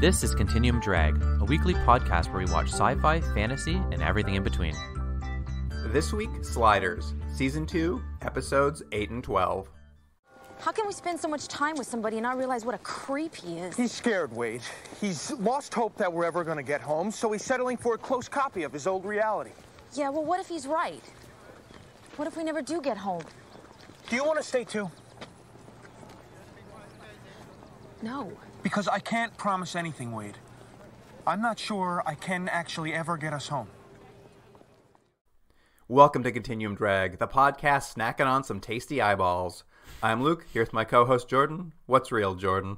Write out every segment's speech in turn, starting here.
This is Continuum Drag, a weekly podcast where we watch sci-fi, fantasy, and everything in between. This week, Sliders, Season 2, Episodes 8 and 12. How can we spend so much time with somebody and not realize what a creep he is? He's scared, Wade. He's lost hope that we're ever going to get home, so he's settling for a close copy of his old reality. Yeah, well, what if he's right? What if we never do get home? Do you want to stay too? No. Because I can't promise anything, Wade. I'm not sure I can actually ever get us home. Welcome to Continuum Drag, the podcast snacking on some tasty eyeballs. I'm Luke, here with my co-host Jordan. What's real, Jordan?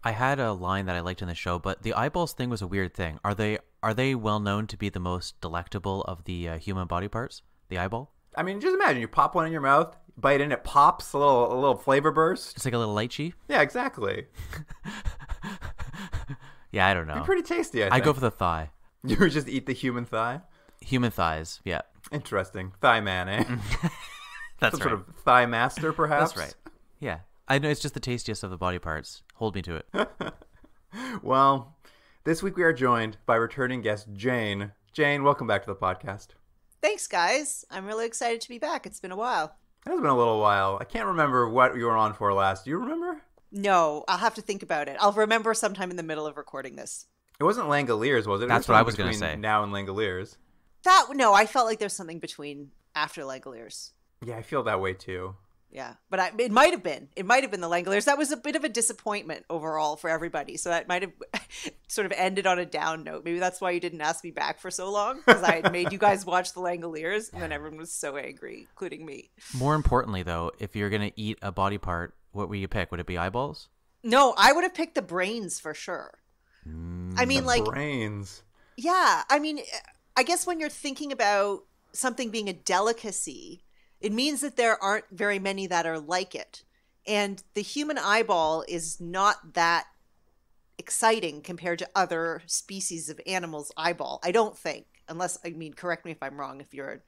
I had a line that I liked in the show, but the eyeballs thing was a weird thing. Are they well known to be the most delectable of the human body parts? The eyeball? I mean, just imagine you pop one in your mouth, bite in, it pops, a little flavor burst. It's like a little lychee? Yeah, exactly. Yeah, I don't know. It'd be pretty tasty, I think. I go for the thigh. You would just eat the human thigh? Human thighs, yeah. Interesting. Thigh man, eh? That's Some right. sort of thigh master, perhaps? That's right. Yeah. I know it's just the tastiest of the body parts. Hold me to it. Well, this week we are joined by returning guest Jane. Jane, welcome back to the podcast. Thanks, guys. I'm really excited to be back. It's been a while. It has been a little while. I can't remember what you were on for last. Do you remember? No, I'll have to think about it. I'll remember sometime in the middle of recording this. It wasn't Langoliers, was it? That's It what I was gonna between say. Now and Langoliers. No, I felt like there's something between after Langoliers. Yeah, I feel that way too. Yeah, but it might have been. It might have been the Langoliers. That was a bit of a disappointment overall for everybody. So that might have sort of ended on a down note. Maybe that's why you didn't ask me back for so long, because I had made you guys watch the Langoliers, and then everyone was so angry, including me. More importantly, though, if you're going to eat a body part, what would you pick? Would it be eyeballs? No, I would have picked the brains for sure. I mean, like, Brains. yeah, I mean, I guess when you're thinking about something being a delicacy, it means that there aren't very many that are like it. And the human eyeball is not that exciting compared to other species of animals' eyeball, I don't think. Unless, I mean, correct me if I'm wrong if you're an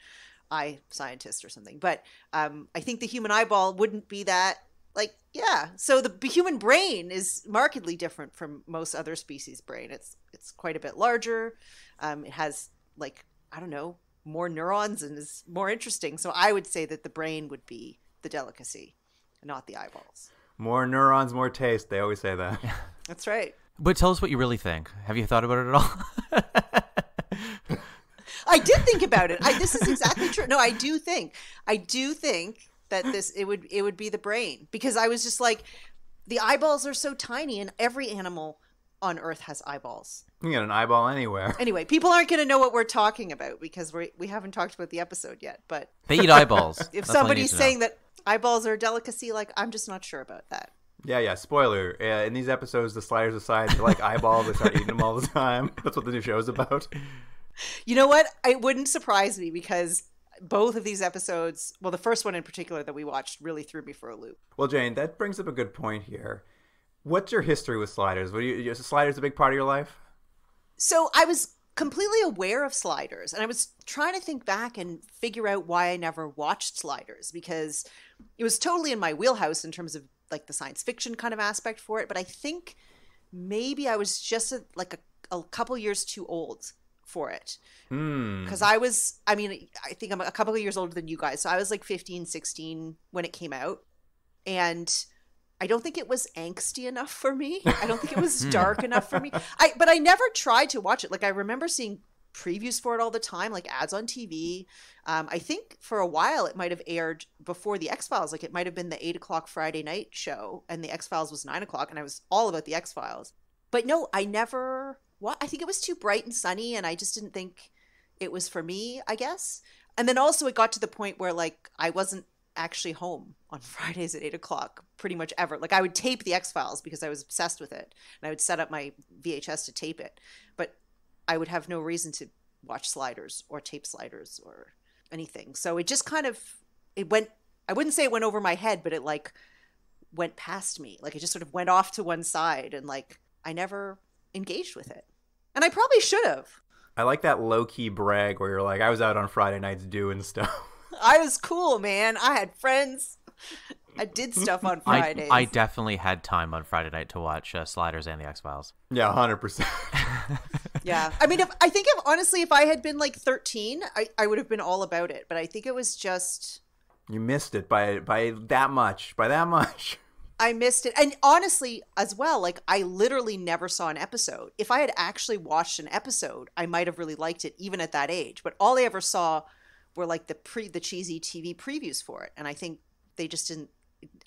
eye scientist or something. But I think the human eyeball wouldn't be that, like, yeah. So the human brain is markedly different from most other species' brain. It's quite a bit larger. It has, like, I don't know, more neurons and is more interesting. So I would say that the brain would be the delicacy, not the eyeballs. More neurons, more taste. They always say that. That's right. But tell us what you really think. Have you thought about it at all? I did think about it. This is exactly true. No, I do think that it would be the brain, because I was just like, the eyeballs are so tiny and every animal on Earth has eyeballs. You can get an eyeball anywhere. Anyway, people aren't going to know what we're talking about because we haven't talked about the episode yet. But They eat eyeballs. if That's all you somebody's need to know. saying that eyeballs are a delicacy, like, I'm just not sure about that. Yeah. Spoiler. In these episodes, the Sliders decide they like eyeballs. They start eating them all the time. That's what the new show is about. You know what? It wouldn't surprise me, because both of these episodes, well, the first one in particular that we watched, really threw me for a loop. Well, Jane, that brings up a good point here. What's your history with Sliders? Is Sliders a big part of your life? So I was completely aware of Sliders, and I was trying to think back and figure out why I never watched Sliders, because it was totally in my wheelhouse in terms of, like, the science fiction kind of aspect for it. But I think maybe I was just a couple years too old for it. Because I think I'm a couple of years older than you guys. So I was like 15, 16 when it came out. And I don't think it was angsty enough for me. I don't think it was dark enough for me. But I never tried to watch it. Like, I remember seeing previews for it all the time, like ads on TV. I think for a while it might have aired before the X-Files. Like, it might have been the 8 o'clock Friday night show, and the X-Files was 9 o'clock, and I was all about the X-Files. But no, I never... I think it was too bright and sunny, and I just didn't think it was for me, I guess. And then also it got to the point where, like, I wasn't actually home on Fridays at 8 o'clock pretty much ever. Like, I would tape the X-Files because I was obsessed with it, and I would set up my VHS to tape it. But I would have no reason to watch Sliders or tape Sliders or anything. So it just kind of, it went, I wouldn't say it went over my head, but it, like, went past me. Like, it just sort of went off to one side, and, like, I never engaged with it. And I probably should have. I like that low-key brag where you're like, I was out on Friday nights doing stuff. I was cool, man. I had friends. I did stuff on I, Fridays. I definitely had time on Friday night to watch Sliders and the X-Files. Yeah, 100%. Yeah. I mean, if I had been like 13, I would have been all about it. But I think it was just... You missed it by that much. By that much. I missed it. And honestly, as well, like I literally never saw an episode. If I had actually watched an episode, I might have really liked it even at that age. But all I ever saw were like the cheesy TV previews for it. And I think they just didn't,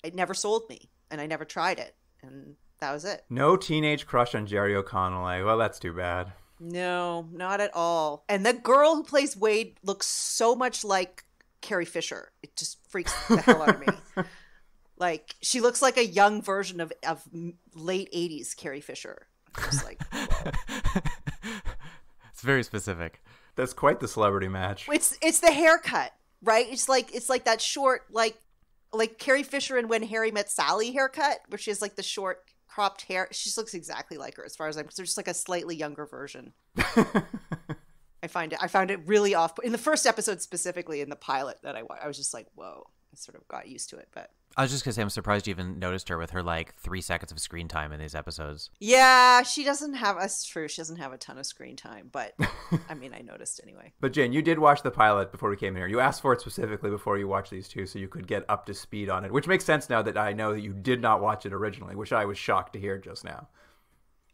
it never sold me. And I never tried it. And that was it. No teenage crush on Jerry O'Connell. Well, that's too bad. No, not at all. And the girl who plays Wade looks so much like Carrie Fisher. It just freaks the hell out of me. Like, she looks like a young version of late 80s Carrie Fisher. Just like, whoa. It's very specific. That's quite the celebrity match. It's the haircut, right? It's like that short, like Carrie Fisher in When Harry Met Sally haircut, where she has like the short cropped hair. She just looks exactly like her as far as I'm concerned. Just like a slightly younger version. I found it really off. In the first episode specifically, in the pilot that I was just like, whoa. I sort of got used to it, but... I was just going to say, I'm surprised you even noticed her with her, 3 seconds of screen time in these episodes. Yeah, she doesn't have... That's true. She doesn't have a ton of screen time, but, I mean, I noticed anyway. But Jen, you did watch the pilot before we came in here. You asked for it specifically before you watched these two so you could get up to speed on it, which makes sense now that I know that you did not watch it originally, which I was shocked to hear just now.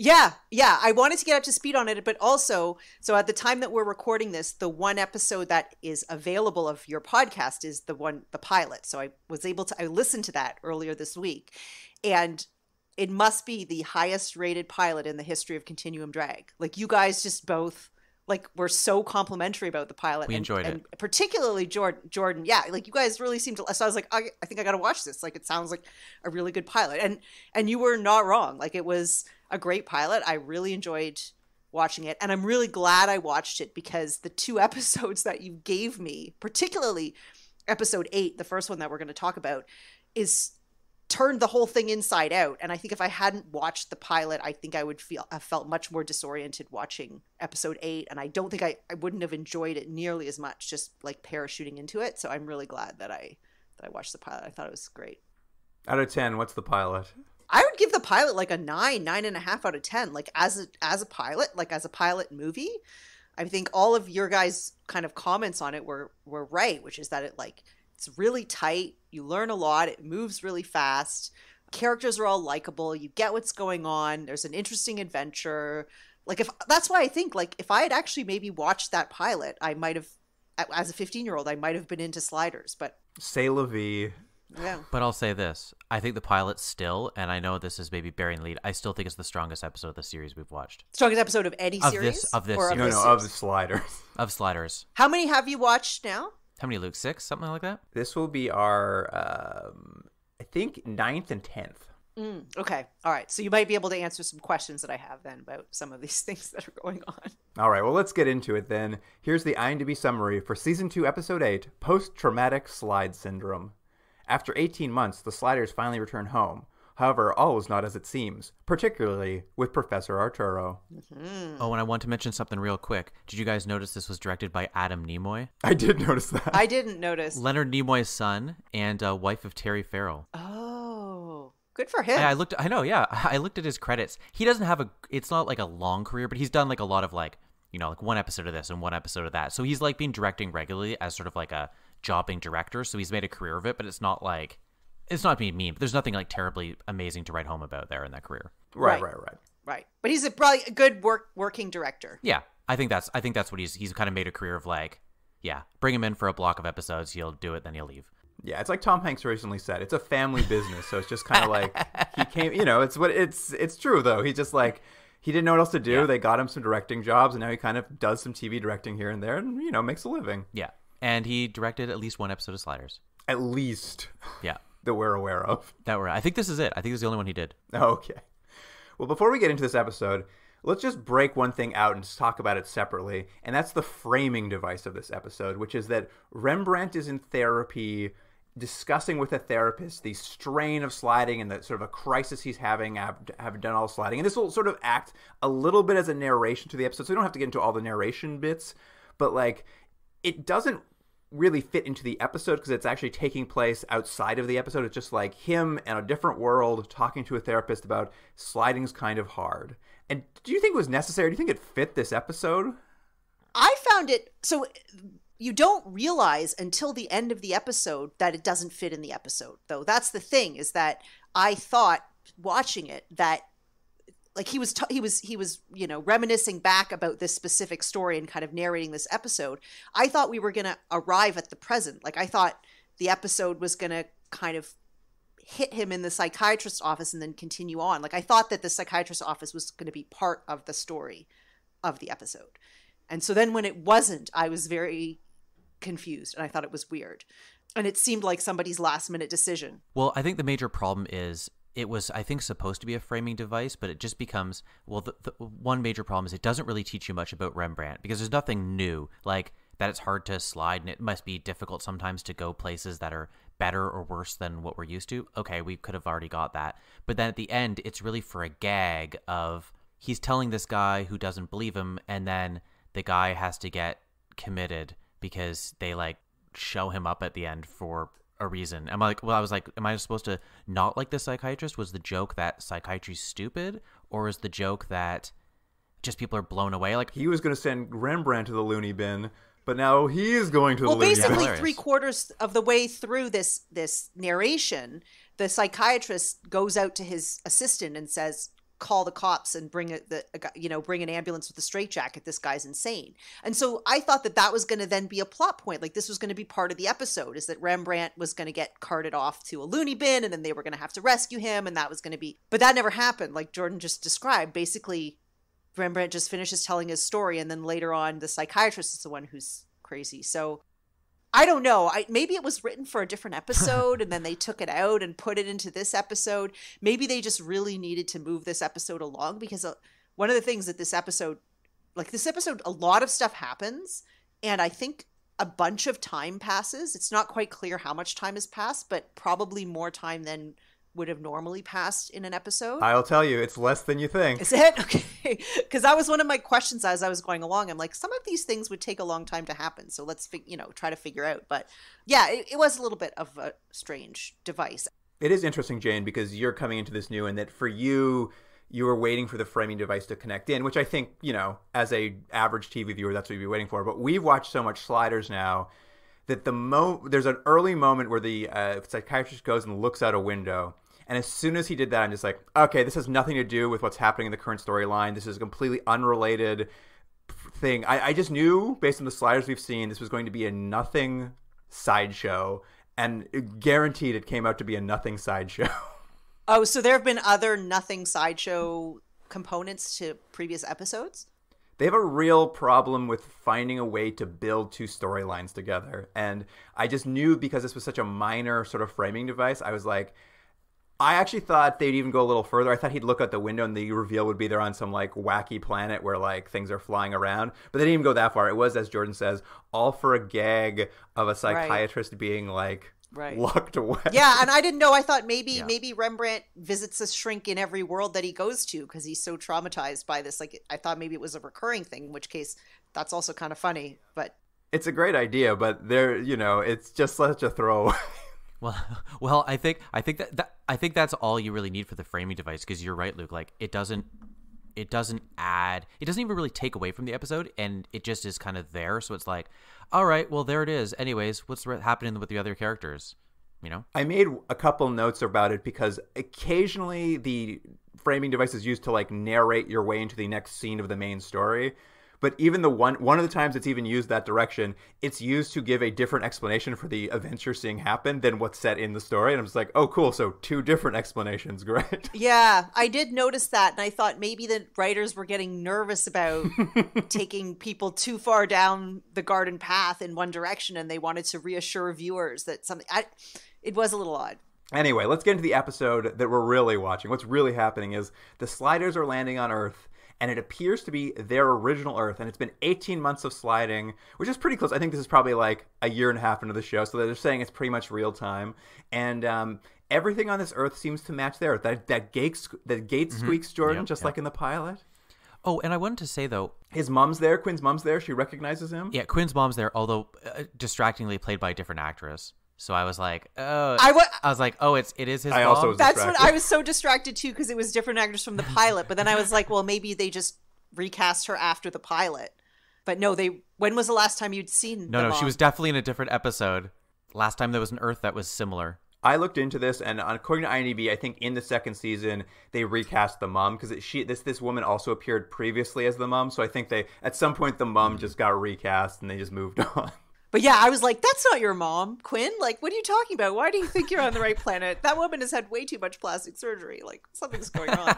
Yeah. I wanted to get up to speed on it, but also, so at the time that we're recording this, the one episode that is available of your podcast is the pilot. So I listened to that earlier this week, and it must be the highest rated pilot in the history of Continuum Drag. Like, you guys just both, like, were so complimentary about the pilot. We enjoyed it. And particularly Jordan. Yeah, like, you guys really seemed to, so I was like, I think I got to watch this. Like, it sounds like a really good pilot. And you were not wrong. Like, it was a great pilot. I really enjoyed watching it, and I'm really glad I watched it because the 2 episodes that you gave me, particularly episode 8, the first one that we're going to talk about, is turned the whole thing inside out. And I think if I hadn't watched the pilot, I think I would have felt much more disoriented watching episode 8, and I don't think I wouldn't have enjoyed it nearly as much just like parachuting into it. So I'm really glad that I watched the pilot. I thought it was great. Out of 10, what's the pilot? I would give the pilot like a 9.5 out of 10. Like as a pilot, like as a pilot movie, I think all of your guys' kind of comments on it were right, which is that it's really tight. You learn a lot. It moves really fast. Characters are all likable. You get what's going on. There's an interesting adventure. Like that's why I think like if I had actually maybe watched that pilot, I might have, as a 15-year-old, I might have been into Sliders. But C'est la vie. Yeah. But I'll say this. I think the pilot still, and I know this is maybe bearing the lead, I still think it's the strongest episode of the series we've watched. Strongest episode of any series? Of this or series. of this Of series? Sliders. Of Sliders. How many have you watched now? How many, Luke? 6? Something like that? This will be our, I think, 9th and 10th. Okay. All right. So you might be able to answer some questions that I have then about some of these things that are going on. All right, well, let's get into it then. Here's the IMDb summary for Season 2, Episode 8, Post-Traumatic Slide Syndrome. After 18 months, the Sliders finally return home. However, all is not as it seems, particularly with Professor Arturo. Oh, and I want to mention something real quick. Did you guys notice this was directed by Adam Nimoy? I did notice that. I didn't notice. Leonard Nimoy's son and wife of Terry Farrell. Oh, good for him. I looked at his credits. He doesn't have it's not like a long career, but he's done like a lot of like one episode of this and one episode of that. So he's like been directing regularly as sort of like a jobbing director. So he's made a career of it, but it's not being mean. But there's nothing like terribly amazing to write home about there in that career. Right. But he's probably a good working director. Yeah. I think that's what he's kind of made a career of like, yeah, bring him in for a block of episodes. He'll do it. Then he'll leave. Yeah, it's like Tom Hanks recently said. It's a family business, so it's just kind of like he came. It's true though. He just like he didn't know what else to do. Yeah. They got him some directing jobs, and now he kind of does some TV directing here and there, and makes a living. Yeah, and he directed at least one episode of Sliders. At least, Yeah, that we're aware of. I think this is it. I think this is the only one he did. Okay. Well, before we get into this episode, let's just break one thing out and just talk about it separately, and that's the framing device of this episode, which is that Rembrandt is in therapy, discussing with a therapist the strain of sliding and the sort of a crisis he's having having done all sliding. And this will sort of act a little bit as a narration to the episode, so we don't have to get into all the narration bits, but like it doesn't really fit into the episode because it's actually taking place outside of the episode. It's just like him in a different world talking to a therapist about sliding's kind of hard. And do you think it was necessary? Do you think it fit this episode? I found it so you don't realize until the end of the episode that it doesn't fit in the episode, though. That's the thing, is that I thought watching it that like he was reminiscing back about this specific story and kind of narrating this episode. I thought we were going to arrive at the present. Like I thought the episode was going to kind of hit him in the psychiatrist's office and then continue on. Like I thought that the psychiatrist's office was going to be part of the story of the episode. And so then when it wasn't, I was very confused and I thought it was weird. And it seemed like somebody's last minute decision. Well, I think the major problem is it was, I think, supposed to be a framing device, but it just becomes, well, the one major problem is it doesn't really teach you much about Rembrandt because there's nothing new, like that it's hard to slide and it must be difficult sometimes to go places that are better or worse than what we're used to. Okay, we could have already got that. But then at the end, it's really for a gag of he's telling this guy who doesn't believe him, and then the guy has to get committed because they like show him up at the end for a reason. I'm like, well, I was like, am I supposed to not like the psychiatrist? Was the joke that psychiatry's stupid, or is the joke that just people are blown away? Like he was going to send Rembrandt to the loony bin, but now he is going to the loony bin. Well, basically 3/4 of the way through this narration, the psychiatrist goes out to his assistant and says, call the cops and bring an ambulance with a straitjacket. This guy's insane. And so I thought that was going to then be a plot point. Like this was going to be part of the episode, is that Rembrandt was going to get carted off to a loony bin and then they were going to have to rescue him. And that was going to be, but that never happened. Like Jordan just described, basically Rembrandt just finishes telling his story. And then later on, the psychiatrist is the one who's crazy. So I don't know. Maybe it was written for a different episode and then they took it out and put it into this episode. Maybe they just really needed to move this episode along, because one of the things that this episode, a lot of stuff happens and I think a bunch of time passes. It's not quite clear how much time has passed, but probably more time than would have normally passed in an episode. I'll tell you, it's less than you think. Is it? Okay. Because that was one of my questions as I was going along. I'm like, some of these things would take a long time to happen. So let's, try to figure out. But yeah, it was a little bit of a strange device. It is interesting, Jane, because you're coming into this new, and that for you were waiting for the framing device to connect in, which I think, as a average TV viewer, that's what you'd be waiting for. But we've watched so much Sliders now that there's an early moment where the psychiatrist goes and looks out a window. And as soon as he did that, I'm just like, okay, this has nothing to do with what's happening in the current storyline. This is a completely unrelated thing. I just knew, based on the Sliders we've seen, this was going to be a nothing sideshow. And guaranteed it came out to be a nothing sideshow. Oh, so there have been other nothing sideshow components to previous episodes? They have a real problem with finding a way to build two storylines together. And I just knew, because this was such a minor sort of framing device, I was like, I actually thought they'd even go a little further. I thought he'd look out the window and the reveal would be they're on some like wacky planet where like things are flying around. But they didn't even go that far. It was, as Jordan says, all for a gag of a psychiatrist being like locked away. Yeah, and I didn't know. I thought maybe Rembrandt visits a shrink in every world that he goes to because he's so traumatized by this. Like I thought maybe it was a recurring thing, in which case that's also kind of funny. But it's a great idea, but it's just such a throwaway. Well, I think that's all you really need for the framing device, because you're right, Luke. Like it doesn't add, it doesn't even really take away from the episode, and it just is kind of there. So it's like, all right, well, there it is. Anyways, what's happening with the other characters? I made a couple notes about it because occasionally the framing device is used to like narrate your way into the next scene of the main story. But even one of the times it's even used that direction, it's used to give a different explanation for the events you're seeing happen than what's set in the story. And I'm just like, oh, cool. So two different explanations. Great. Yeah, I did notice that. And I thought maybe the writers were getting nervous about taking people too far down the garden path in one direction. And they wanted to reassure viewers that it was a little odd. Anyway, let's get into the episode that we're really watching. What's really happening is the Sliders are landing on Earth. And it appears to be their original Earth. And it's been 18 months of sliding, which is pretty close. I think this is probably like a year and a half into the show. So they're saying it's pretty much real time. And everything on this Earth seems to match their Earth. That gate squeaks, Jordan, just like in the pilot. Oh, and I wanted to say, though, His mom's there. Quinn's mom's there. She recognizes him. yeah, Quinn's mom's there, although distractingly played by a different actress. So I was like, oh, I was like, oh, it is his I mom. also was That's distracted. what I was so distracted too, because it was different actors from the pilot. But then I was like, well, maybe they just recast her after the pilot. But no, when was the last time you'd seen No, the she mom? was definitely in a different episode. Last time there was an Earth that was similar. I looked into this, and according to IMDb, I think in the second season they recast the mom because this woman also appeared previously as the mom. So I think at some point the mom just got recast and they just moved on. But yeah, I was like, that's not your mom, Quinn. Like, what are you talking about? Why do you think you're on the right planet? That woman has had way too much plastic surgery. Like, something's going on.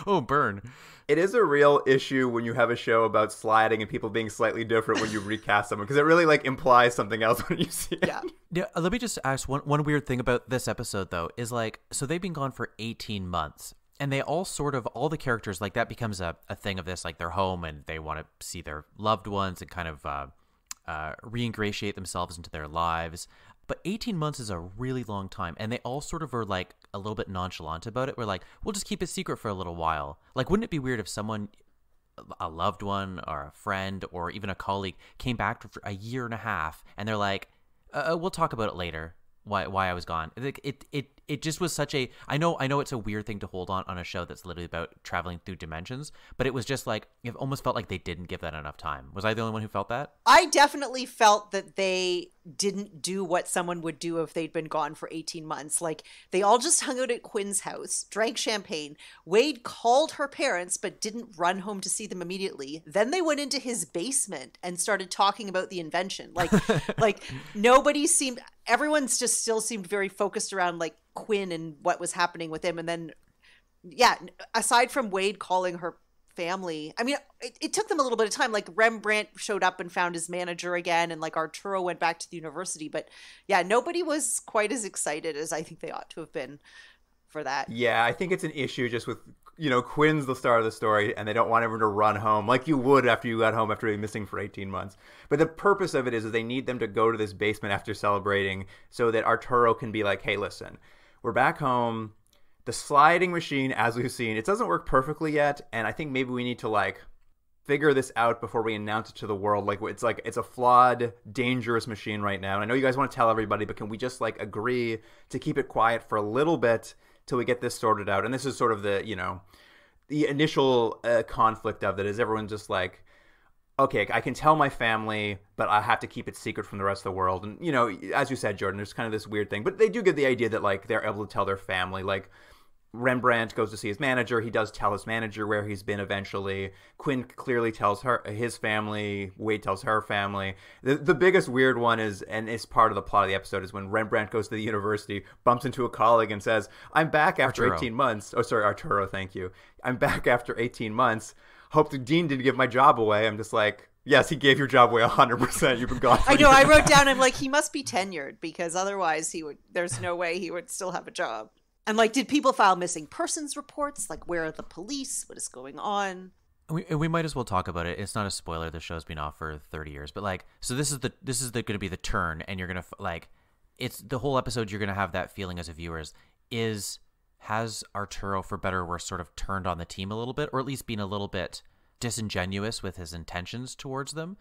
Oh, burn. It is a real issue when you have a show about sliding and people being slightly different when you recast someone because it really like implies something else when you see it. Yeah. Yeah, let me just ask one weird thing about this episode, though, is like, so they've been gone for 18 months. And they all all the characters, like that becomes a thing of this, like they're home and they want to see their loved ones and kind of reingratiate themselves into their lives. But 18 months is a really long time. And they all sort of are like a little bit nonchalant about it. We're like, we'll just keep it secret for a little while. Like, wouldn't it be weird if someone, a loved one or a friend or even a colleague, came back for a year and a half and they're like, we'll talk about it later. Why I was gone. It just was such a, I know it's a weird thing to hold on a show that's literally about traveling through dimensions, but it was just like, it almost felt like they didn't give that enough time. Was I the only one who felt that? I definitely felt that they didn't do what someone would do if they'd been gone for 18 months. Like, they all just hung out at Quinn's house, drank champagne. Wade called her parents, but didn't run home to see them immediately. Then they went into his basement and started talking about the invention. Like nobody seemed, everyone's just still seemed very focused around like Quinn and what was happening with him. And then, yeah, aside from Wade calling her family, I mean, it took them a little bit of time. Like, Rembrandt showed up and found his manager again, and like Arturo went back to the university. But yeah, nobody was quite as excited as I think they ought to have been for that. Yeah, I think it's an issue just with, Quinn's the star of the story, and they don't want everyone to run home like you would after you got home after being missing for 18 months. But the purpose of it is they need them to go to this basement after celebrating so that Arturo can be like, hey, listen, we're back home. The sliding machine, as we've seen, it doesn't work perfectly yet, and I think maybe we need to like figure this out before we announce it to the world. Like it's a flawed, dangerous machine right now. And I know you guys want to tell everybody, but can we just like agree to keep it quiet for a little bit till we get this sorted out? And this is sort of the the initial conflict of it is everyone's just like, okay, I can tell my family, but I have to keep it secret from the rest of the world. And as you said, Jordan, there's kind of this weird thing, but they do get the idea that like they're able to tell their family. Like, Rembrandt goes to see his manager. He does tell his manager where he's been eventually. Quinn clearly tells his family. Wade tells her family. The biggest weird one is, and it's part of the plot of the episode, is when Rembrandt goes to the university, bumps into a colleague and says, I'm back after Arturo. 18 months. Oh, sorry, Arturo, thank you. I'm back after 18 months. Hope the dean didn't give my job away. I'm just like, yes, he gave your job away 100%. You've been gone for I know. a I year. wrote down, I'm like, he must be tenured because otherwise there's no way he would still have a job. And like, did people file missing persons reports? Like, where are the police? What is going on? We might as well talk about it. It's not a spoiler. The show's been off for 30 years, but like, so this is going to be the turn, and you're gonna like, it's the whole episode. You're gonna have that feeling as a viewer. Has Arturo, for better or worse, sort of turned on the team a little bit, or at least been a little bit disingenuous with his intentions towards them?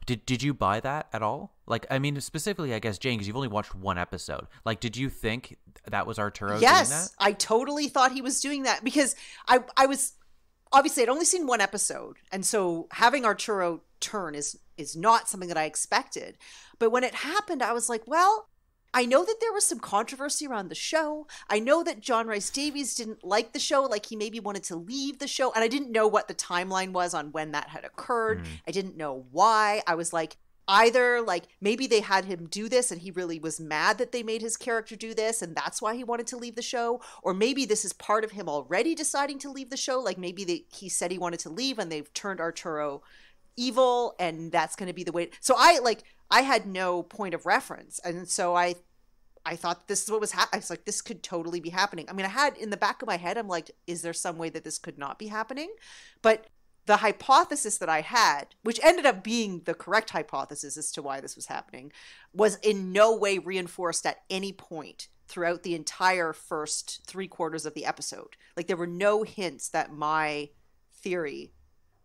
Did you buy that at all? Like, I mean, specifically, I guess, Jane, because you've only watched one episode. Like, did you think that was Arturo doing that? Yes, I totally thought he was doing that because I was obviously I'd only seen one episode, and so having Arturo turn is not something that I expected. But when it happened, I was like, well, I know that there was some controversy around the show. I know that John Rhys Davies didn't like the show, like he maybe wanted to leave the show. And I didn't know what the timeline was on when that had occurred. I didn't know why. I was like, either like maybe they had him do this and he really was mad that they made his character do this and that's why he wanted to leave the show. Or maybe this is part of him already deciding to leave the show. Like maybe he said he wanted to leave and they've turned Arturo evil and that's going to be the way. So I had no point of reference. And so I thought this is what was happening. I was like, this could totally be happening. I mean, I had in the back of my head, I'm like, is there some way that this could not be happening? But the hypothesis that I had, which ended up being the correct hypothesis as to why this was happening, was in no way reinforced at any point throughout the entire first 3/4 of the episode. Like there were no hints that my theory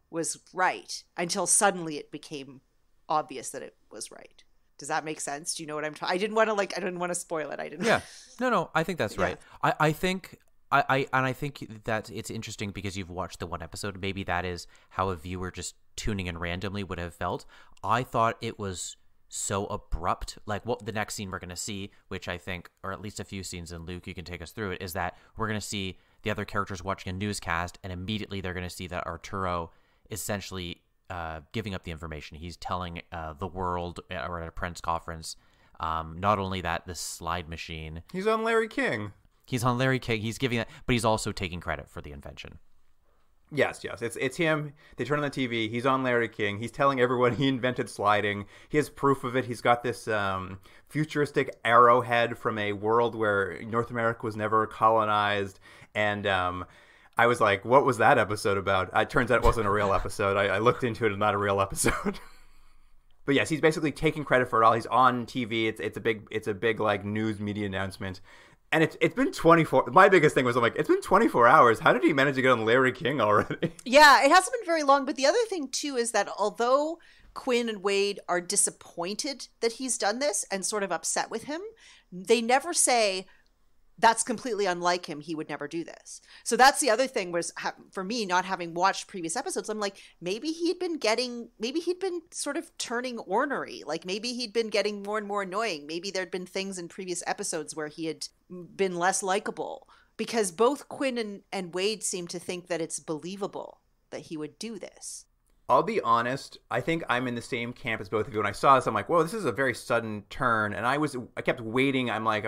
was right until suddenly it became obvious that it was right. Does that make sense? Do you know what I'm talking? I didn't want to spoil it. I didn't. Yeah. No, I think that's Yeah. right. I think I think that it's interesting because you've watched the one episode. Maybe that is how a viewer just tuning in randomly would have felt. I thought it was so abrupt. Like what the next scene we're going to see, which I think, or at least a few scenes, and Luke, you can take us through it, is that we're going to see the other characters watching a newscast, and immediately they're going to see that Arturo is essentially giving up the information. He's telling the world, or at a press conference, not only that the slide machine. He's on Larry King. He's on Larry King. He's giving that, but he's also taking credit for the invention. Yes. It's him. They turn on the TV. He's on Larry King. He's telling everyone he invented sliding. He has proof of it. He's got this futuristic arrowhead from a world where North America was never colonized. And I was like, what was that episode about? It turns out it wasn't a real episode. I looked into it. It's not a real episode. But yes, he's basically taking credit for it all. He's on TV. It's a big like news media announcement. And it's been 24. My biggest thing was, I'm like, it's been 24 hours. How did he manage to get on Larry King already? Yeah, it hasn't been very long. But the other thing, too, is that although Quinn and Wade are disappointed that he's done this and sort of upset with him, they never say, that's completely unlike him. He would never do this. So that's the other thing was, for me, not having watched previous episodes, I'm like, maybe he'd been sort of turning ornery. Like maybe he'd been getting more and more annoying. Maybe there'd been things in previous episodes where he had been less likable, because both Quinn and Wade seem to think that it's believable that he would do this. I'll be honest, I think I'm in the same camp as both of you. When I saw this, I'm like, whoa, this is a very sudden turn. And I kept waiting. I'm like,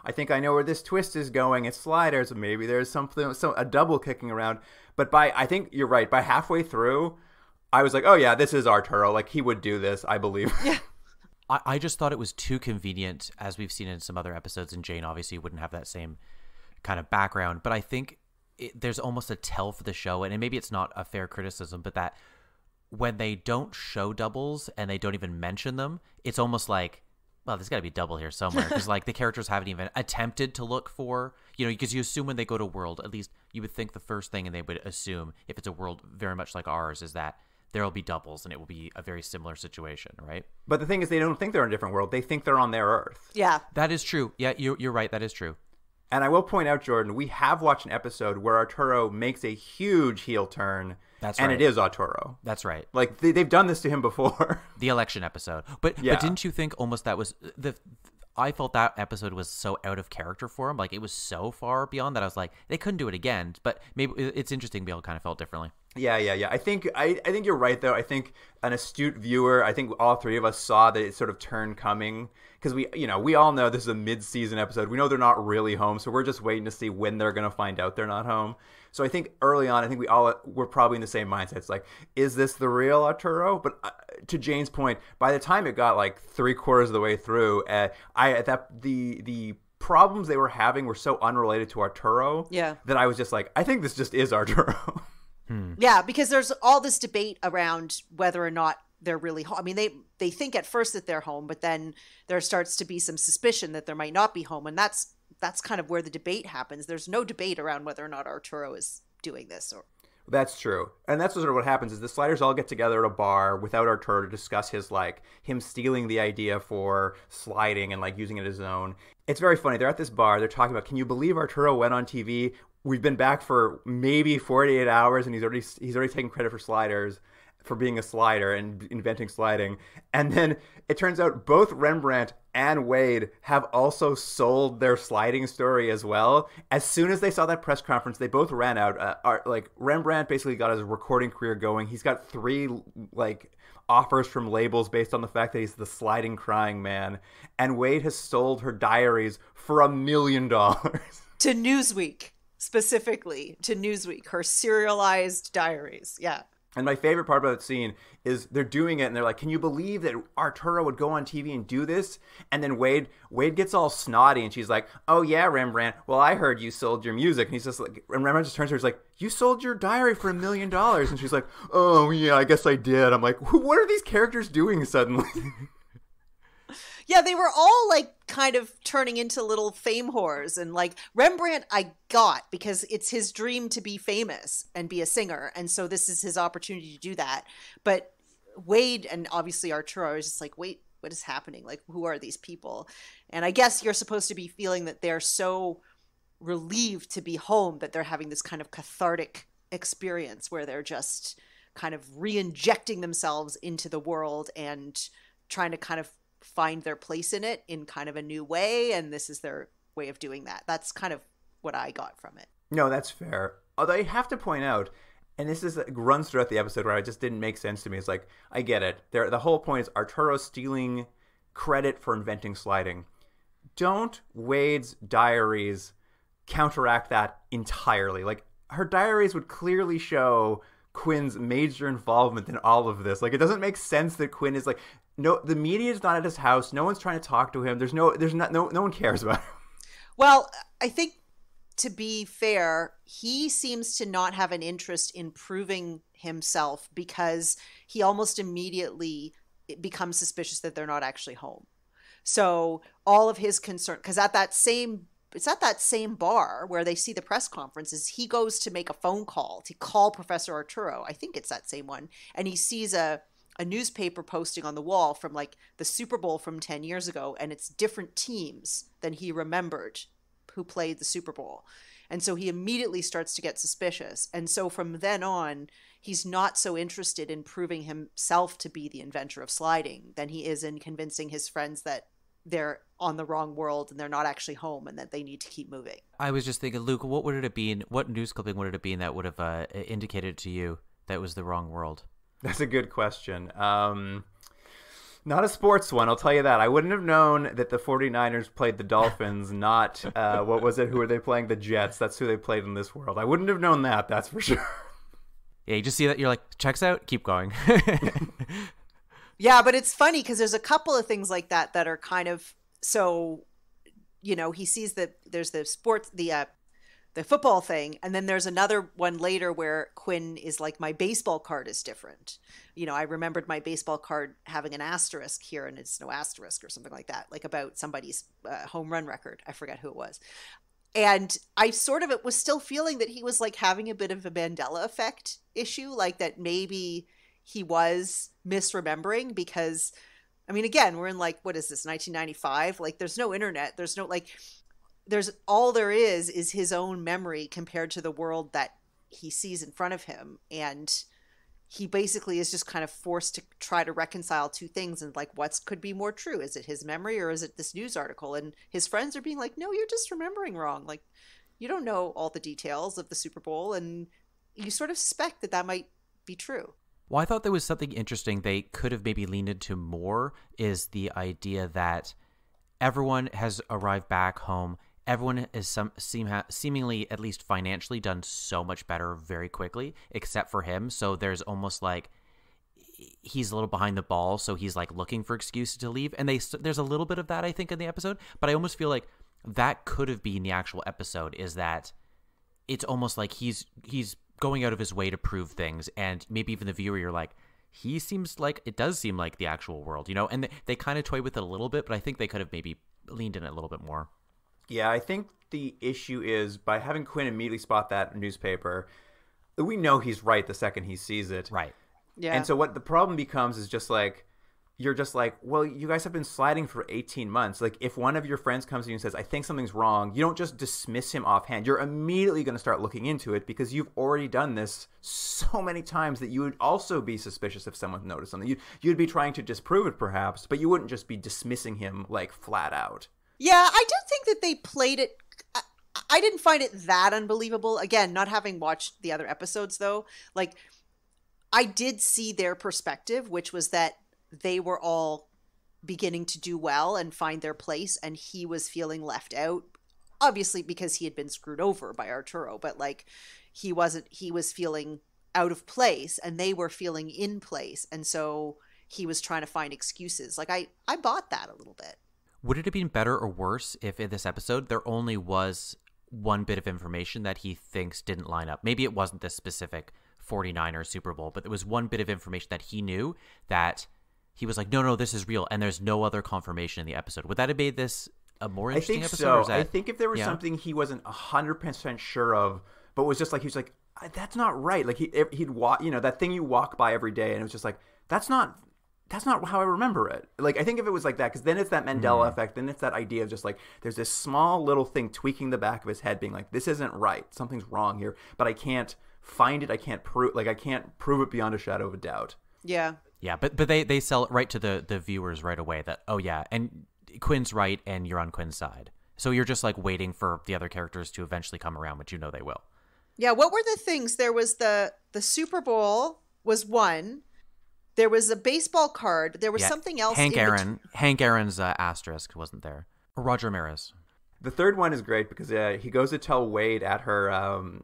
I think I know where this twist is going. It's sliders. Maybe there's a double kicking around. But I think you're right. By halfway through, I was like, oh yeah, this is Arturo. Like he would do this, I believe. Yeah. I just thought it was too convenient, as we've seen in some other episodes, and Jane obviously wouldn't have that same kind of background. But I think there's almost a tell for the show, and maybe it's not a fair criticism, but that when they don't show doubles and they don't even mention them, it's almost like, well, there's got to be a double here somewhere, because like the characters haven't even attempted to look for, because you assume when they go to world, at least you would think the first thing, and they would assume if it's a world very much like ours, is that there will be doubles and it will be a very similar situation, right? But the thing is, they don't think they're in a different world. They think they're on their Earth. Yeah. That is true. Yeah, you're right. That is true. And I will point out, Jordan, we have watched an episode where Arturo makes a huge heel turn. That's and right. it is Arturo. That's right. Like they've done this to him before. The election episode. But didn't you think almost that was I felt that episode was so out of character for him. Like it was so far beyond that I was like, they couldn't do it again. But maybe it's interesting. We all kind of felt differently. Yeah. I think you're right though. I think an astute viewer, I think all three of us saw that it sort of turned coming, because we all know this is a mid-season episode. We know they're not really home, so we're just waiting to see when they're going to find out they're not home. So I think early on, I think we're probably in the same mindset. It's like, is this the real Arturo? But to Jane's point, by the time it got like 3/4 of the way through, the problems they were having were so unrelated to Arturo that I was just like, I think this just is Arturo. Yeah, because there's all this debate around whether or not they're really home. I mean, they think at first that they're home, but then there starts to be some suspicion that there might not be home, and that's kind of where the debate happens. There's no debate around whether or not Arturo is doing this. That's true. And that's sort of what happens is the sliders all get together at a bar without Arturo to discuss him stealing the idea for sliding and like using it as his own. It's very funny. They're at this bar. They're talking about, can you believe Arturo went on TV? We've been back for maybe 48 hours and he's already taken credit for sliders, for being a slider and inventing sliding. And then it turns out both Rembrandt and Wade have also sold their sliding story as well. As soon as they saw that press conference, they both ran out. Rembrandt basically got his recording career going. He's got 3 offers from labels based on the fact that he's the sliding crying man. And Wade has sold her diaries for $1 million. To Newsweek, specifically to Newsweek, her serialized diaries. Yeah. And my favorite part about that scene is they're doing it and they're like, can you believe that Arturo would go on TV and do this? And then Wade gets all snotty and she's like, oh yeah, Rembrandt, well, I heard you sold your music. And he's just like, and Rembrandt just turns to her, he's like, you sold your diary for $1 million. And she's like, oh yeah, I guess I did. I'm like, what are these characters doing suddenly? Yeah, they were all like kind of turning into little fame whores. And like Rembrandt, I got because it's his dream to be famous and be a singer. And so this is his opportunity to do that. But Wade and obviously Arturo, I was just like, wait, what is happening? Like, who are these people? And I guess you're supposed to be feeling that they're so relieved to be home that they're having this kind of cathartic experience where they're just kind of re-injecting themselves into the world and trying to kind of find their place in it in kind of a new way. And this is their way of doing that. That's kind of what I got from it. No, that's fair. Although I have to point out, and this is runs throughout the episode where it just didn't make sense to me. It's like, I get it. The whole point is Arturo stealing credit for inventing sliding. Don't Wade's diaries counteract that entirely? Like, her diaries would clearly show Quinn's major involvement in all of this. Like, it doesn't make sense that Quinn is like, no, the media is not at his house. No one's trying to talk to him. No one cares about him. Well, I think to be fair, he seems to not have an interest in proving himself because he almost immediately becomes suspicious that they're not actually home. So all of his concern, because it's at that same bar where they see the press conferences, he goes to make a phone call to call Professor Arturo. I think it's that same one. And he sees a newspaper posting on the wall from like the Super Bowl from 10 years ago. And it's different teams than he remembered who played the Super Bowl. And so he immediately starts to get suspicious. And so from then on, he's not so interested in proving himself to be the inventor of sliding than he is in convincing his friends that they're on the wrong world and they're not actually home and that they need to keep moving. I was just thinking, Luke, what would it have been? What news clipping would it have been that would have indicated to you that was the wrong world? That's a good question. Not a sports one, I'll tell you that. I wouldn't have known that the 49ers played the Dolphins, not, what was it? Who were they playing? The Jets. That's who they played in this world. I wouldn't have known that, that's for sure. Yeah, you just see that, you're like, checks out, keep going. Yeah, but it's funny because there's a couple of things like that that are kind of, so, you know, he sees that there's the sports, the football thing, and then there's another one later where Quinn is like, my baseball card is different. You know, I remembered my baseball card having an asterisk here and it's no asterisk or something like that, like about somebody's home run record. I forget who it was. And I sort of was still feeling that he was like having a bit of a Mandela effect issue, like that maybe he was misremembering because, I mean, again, we're in like, what is this, 1995? Like, there's no internet. There's no, like, there's all there is his own memory compared to the world that he sees in front of him. And he basically is just kind of forced to try to reconcile two things and like, what's could be more true? Is it his memory or is it this news article? And his friends are being like, no, you're just remembering wrong. Like, you don't know all the details of the Super Bowl. And you sort of suspect that that might be true. Well, I thought there was something interesting they could have maybe leaned into more is the idea that everyone has arrived back home. Everyone is seemingly, at least financially, done so much better very quickly, except for him. So there's almost like he's a little behind the ball, so he's like looking for excuses to leave. And there's a little bit of that, I think, in the episode. But I almost feel like that could have been the actual episode, is that it's almost like he's going out of his way to prove things. And maybe even the viewer, you're like, he seems like, it does seem like the actual world, you know? And they kind of toy with it a little bit, but I think they could have maybe leaned in it a little bit more. Yeah, I think the issue is by having Quinn immediately spot that newspaper, we know he's right the second he sees it. Right. Yeah. And so what the problem becomes is just like, you're just like, well, you guys have been sliding for 18 months. Like, if one of your friends comes to you and says, I think something's wrong, you don't just dismiss him offhand. You're immediately going to start looking into it because you've already done this so many times that you would also be suspicious if someone noticed something. You'd be trying to disprove it perhaps, but you wouldn't just be dismissing him like flat out. Yeah, I do think that they played it. I didn't find it that unbelievable. Again, not having watched the other episodes, though, like, I did see their perspective, which was that they were all beginning to do well and find their place, and he was feeling left out, obviously because he had been screwed over by Arturo, but like, he was feeling out of place and they were feeling in place, and so he was trying to find excuses. Like, I bought that a little bit. Would it have been better or worse if in this episode there only was one bit of information that he thinks didn't line up? Maybe it wasn't this specific 49ers Super Bowl, but there was one bit of information that he knew that he was like, no, this is real, and there's no other confirmation in the episode. Would that have made this a more interesting episode? So. Or is that, I think if there was something he wasn't 100% sure of, but was just like, he was like, that's not right. Like he'd walk, that thing you walk by every day, and it was just like, that's not how I remember it. Like, I think if it was like that, because then it's that Mandela effect, then it's that idea of just like, there's this small little thing tweaking the back of his head being like, this isn't right. Something's wrong here, but I can't find it. I can't prove it beyond a shadow of a doubt. Yeah. Yeah, but they sell it right to the viewers right away that, oh yeah, and Quinn's right and you're on Quinn's side. So you're just like waiting for the other characters to eventually come around, which they will. Yeah, what were the things? There was the Super Bowl was one. There was a baseball card. There was something else. Hank Aaron's asterisk wasn't there. Or Roger Ramirez. The third one is great because he goes to tell Wade at her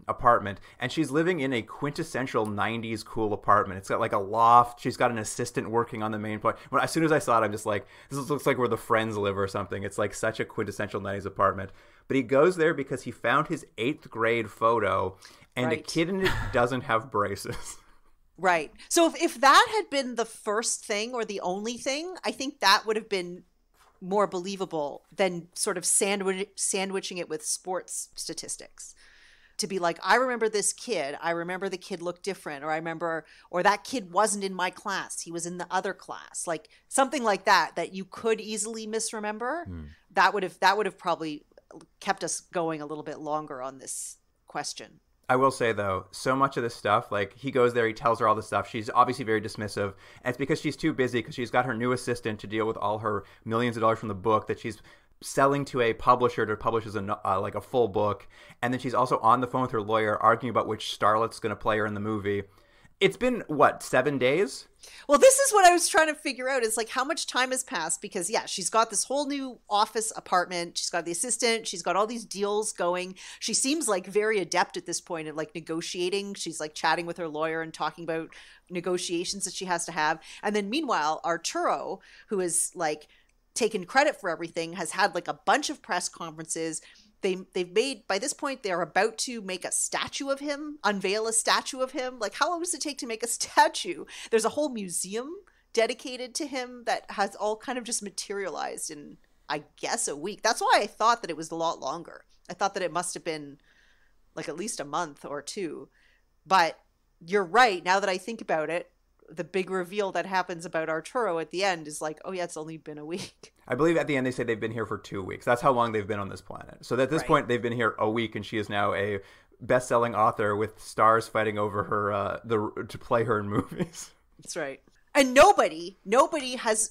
apartment, and she's living in a quintessential 90s cool apartment. It's got like a loft. She's got an assistant working on the main part. As soon as I saw it, I'm just like, this looks like where the Friends live or something. It's like such a quintessential 90s apartment. But he goes there because he found his 8th grade photo, and a kid in it doesn't have braces. Right. So if that had been the first thing or the only thing, I think that would have been more believable than sort of sandwiching it with sports statistics. To be like, I remember this kid. I remember the kid looked different, or that kid wasn't in my class. He was in the other class. Like something like that you could easily misremember. That would have probably kept us going a little bit longer on this question. I will say, though, so much of this stuff, like he goes there, he tells her all this stuff. She's obviously very dismissive. And it's because she's too busy because she's got her new assistant to deal with all her millions of dollars from the book that she's selling to a publisher to publish as a full book. And then she's also on the phone with her lawyer arguing about which starlet's going to play her in the movie. It's been, 7 days? Well, this is what I was trying to figure out is like how much time has passed because, she's got this whole new office apartment. She's got the assistant. She's got all these deals going. She seems like very adept at this point at like negotiating. She's like chatting with her lawyer and talking about negotiations that she has to have. And then meanwhile, Arturo, who is like taken credit for everything, has had like a bunch of press conferences. They've made, by this point, they're about to make a statue of him, unveil a statue of him. Like, how long does it take to make a statue? There's a whole museum dedicated to him that has all kind of just materialized in, I guess, a week. That's why I thought that it was a lot longer. I thought that it must have been like at least a month or two. But you're right. Now that I think about it, the big reveal that happens about Arturo at the end is like, oh yeah, it's only been a week. I believe at the end they say they've been here for 2 weeks. That's how long they've been on this planet. So at this point, they've been here a week, and she is now a best-selling author with stars fighting over her to play her in movies. That's right. And nobody has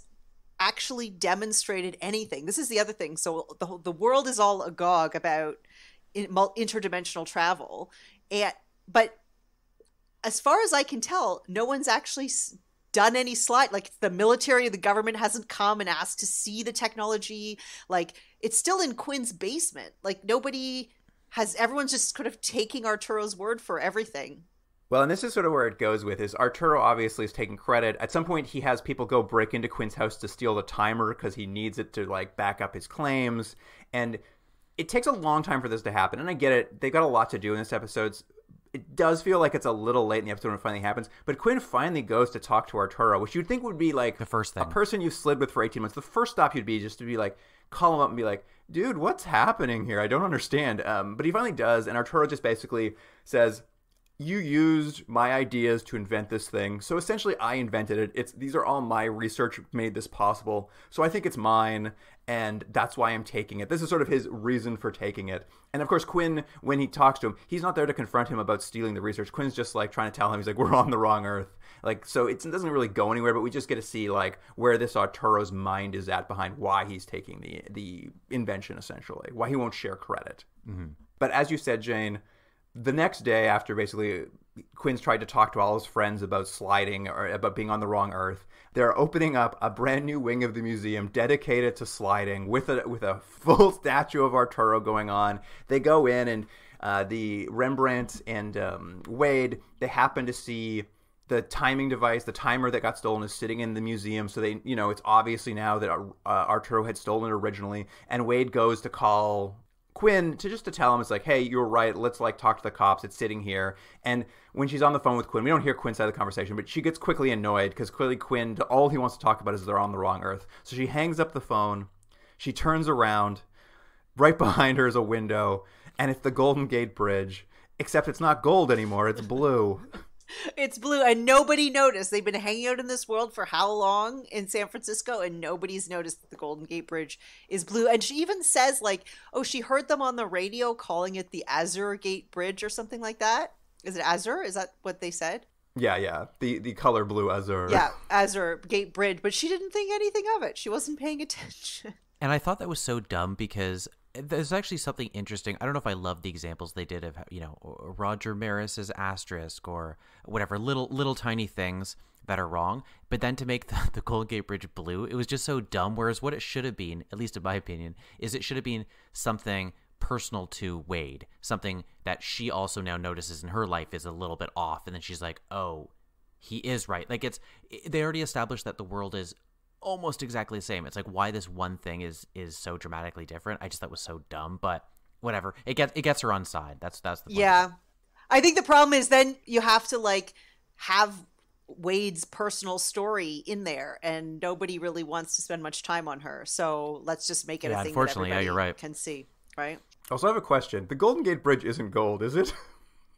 actually demonstrated anything. This is the other thing. So the world is all agog about interdimensional travel, but as far as I can tell, no one's actually done any slide. Like the military, the government hasn't come and asked to see the technology. Like it's still in Quinn's basement. Like everyone's just kind of taking Arturo's word for everything. Well, and this is sort of where it goes with is Arturo obviously is taking credit. At some point, he has people go break into Quinn's house to steal the timer because he needs it to like back up his claims. And it takes a long time for this to happen. And I get it. They got a lot to do in this episode. It does feel like it's a little late in the episode when it finally happens, but Quinn finally goes to talk to Arturo, which you'd think would be like the first thing. A person you've slid with for 18 months. The first stop you'd be just to be like, call him up and be like, dude, what's happening here? I don't understand. But he finally does, and Arturo just basically says, you used my ideas to invent this thing, so essentially I invented it. These are all my research made this possible, so I think it's mine, and that's why I'm taking it. This is sort of his reason for taking it. And of course, Quinn, when he talks to him, he's not there to confront him about stealing the research. Quinn's just like trying to tell him, he's like, we're on the wrong Earth. Like, so it doesn't really go anywhere, but we just get to see like where this Arturo's mind is at behind why he's taking the invention, essentially, why he won't share credit. Mm-hmm. But as you said, Jane, the next day after basically Quinn's tried to talk to all his friends about sliding or about being on the wrong Earth, they're opening up a brand new wing of the museum dedicated to sliding with a full statue of Arturo going on. They go in and the Rembrandt and Wade, they happen to see the timing device, the timer that got stolen is sitting in the museum. So they, it's obviously now that Arturo had stolen it originally. And Wade goes to call Quinn to tell him, it's like, hey, you're right. Let's like talk to the cops. It's sitting here. And when she's on the phone with Quinn, we don't hear Quinn's side of the conversation, but she gets quickly annoyed because clearly Quinn, all he wants to talk about is they're on the wrong Earth. So she hangs up the phone. She turns around. Right behind her is a window, and it's the Golden Gate Bridge, except it's not gold anymore. It's blue. It's blue, and nobody noticed. They've been hanging out in this world for how long in San Francisco, and nobody's noticed that the Golden Gate Bridge is blue. And she even says, like, oh, she heard them on the radio calling it the Azure Gate Bridge or something like that. Is it Azure? Is that what they said? Yeah. The color blue azure. Yeah, Azure Gate Bridge. But she didn't think anything of it. She wasn't paying attention. And I thought that was so dumb because there's actually something interesting. I don't know if I love the examples they did of, Roger Maris's asterisk or whatever, little tiny things that are wrong. But then to make the Golden Gate Bridge blue, it was just so dumb. Whereas what it should have been, at least in my opinion, is it should have been something personal to Wade, something that she also now notices in her life is a little bit off. And then she's like, oh, he is right. Like they already established that the world is almost exactly the same. It's like why this one thing is so dramatically different. I just thought was so dumb, but whatever. It gets her on side. That's the point. Yeah. I think the problem is then you have to like have Wade's personal story in there, and nobody really wants to spend much time on her. So let's just make it a thing unfortunately, that everybody you're right. can see, right? Also, I have a question. The Golden Gate Bridge isn't gold, is it?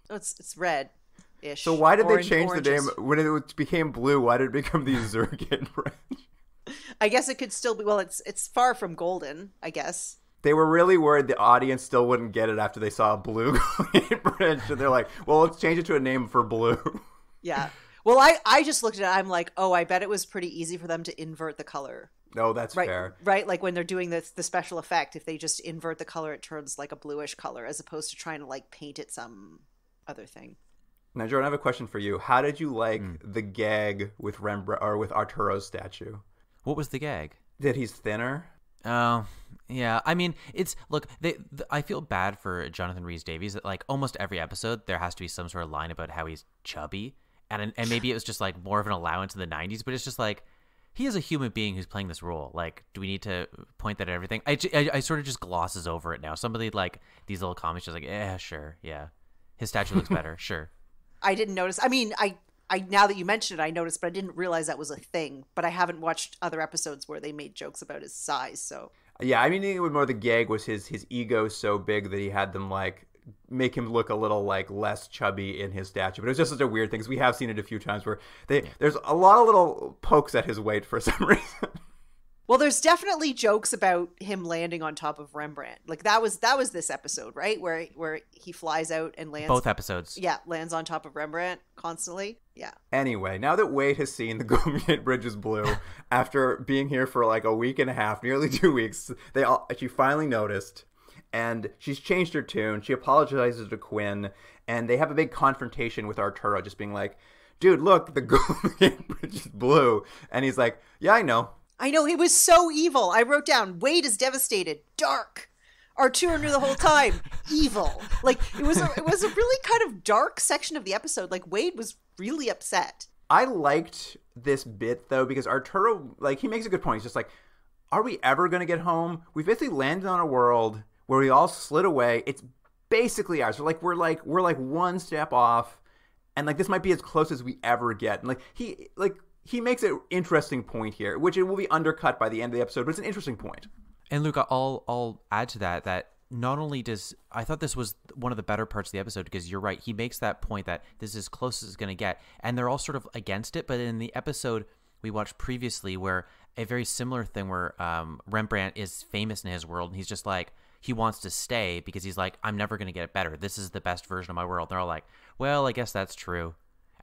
Oh, it's red-ish. So why did they change oranges. the name when it became blue? Why did it become the Azure Gate Bridge? I guess it could still be. Well, it's far from golden, I guess. They were really worried the audience still wouldn't get it after they saw a blue Golden Gate Bridge, and they're like, "Well, let's change it to a name for blue." Yeah. Well, I just looked at it. I'm like, oh, I bet it was pretty easy for them to invert the color. No, that's Right, fair. right. Like when they're doing the special effect, if they just invert the color, it turns like a bluish color, as opposed to trying to like paint it some other thing. Now, Jordan, I have a question for you. How did you like the gag with Rembrandt or with Arturo's statue? What was the gag? That he's thinner? Oh, yeah. I mean, I feel bad for Jonathan Rhys-Davies that like almost every episode there has to be some sort of line about how he's chubby, and maybe it was just like more of an allowance in the '90s, but it's just like he is a human being who's playing this role. Like, do we need to point that at everything? I sort of just glosses over it now. Somebody like these little comments just like, sure, yeah, his statue looks better, sure. I didn't notice. I mean, I now that you mentioned it, I noticed, but I didn't realize that was a thing. But I haven't watched other episodes where they made jokes about his size. So Yeah, I mean, it was more the gag was his ego so big that he had them like make him look a little like less chubby in his statue. But it was just such a weird thing because we have seen it a few times where there's a lot of little pokes at his weight for some reason. well, there's definitely jokes about him landing on top of Rembrandt. Like that was this episode, right? Where he flies out and lands. Both episodes. Yeah, lands on top of Rembrandt constantly. Yeah. Anyway, now that Wade has seen the Golden Gate Bridge is blue, after being here for like a week and a half, nearly 2 weeks, she finally noticed, and she's changed her tune. She apologizes to Quinn, and they have a big confrontation with Arturo, just being like, "Dude, look, the Golden Gate Bridge is blue," and he's like, "Yeah, I know." I know, he was so evil. I wrote down, Wade is devastated, dark. Arturo knew the whole time, evil. Like it was a really kind of dark section of the episode. Like Wade was really upset. I liked this bit though because Arturo, like, he makes a good point. He's just like, "Are we ever going to get home? We've basically landed on a world where we all slid away. It's basically ours. We're like one step off, and like this might be as close as we ever get." And he makes an interesting point here, which it will be undercut by the end of the episode, but it's an interesting point. And Luke, I'll add to that not only does I thought this was one of the better parts of the episode because you're right, he makes that point that this is as close as it's going to get, and they're all sort of against it. But in the episode we watched previously, where a very similar thing where Rembrandt is famous in his world, and he's just like he wants to stay because he's like, I'm never going to get it better. This is the best version of my world. And they're all like, well, I guess that's true.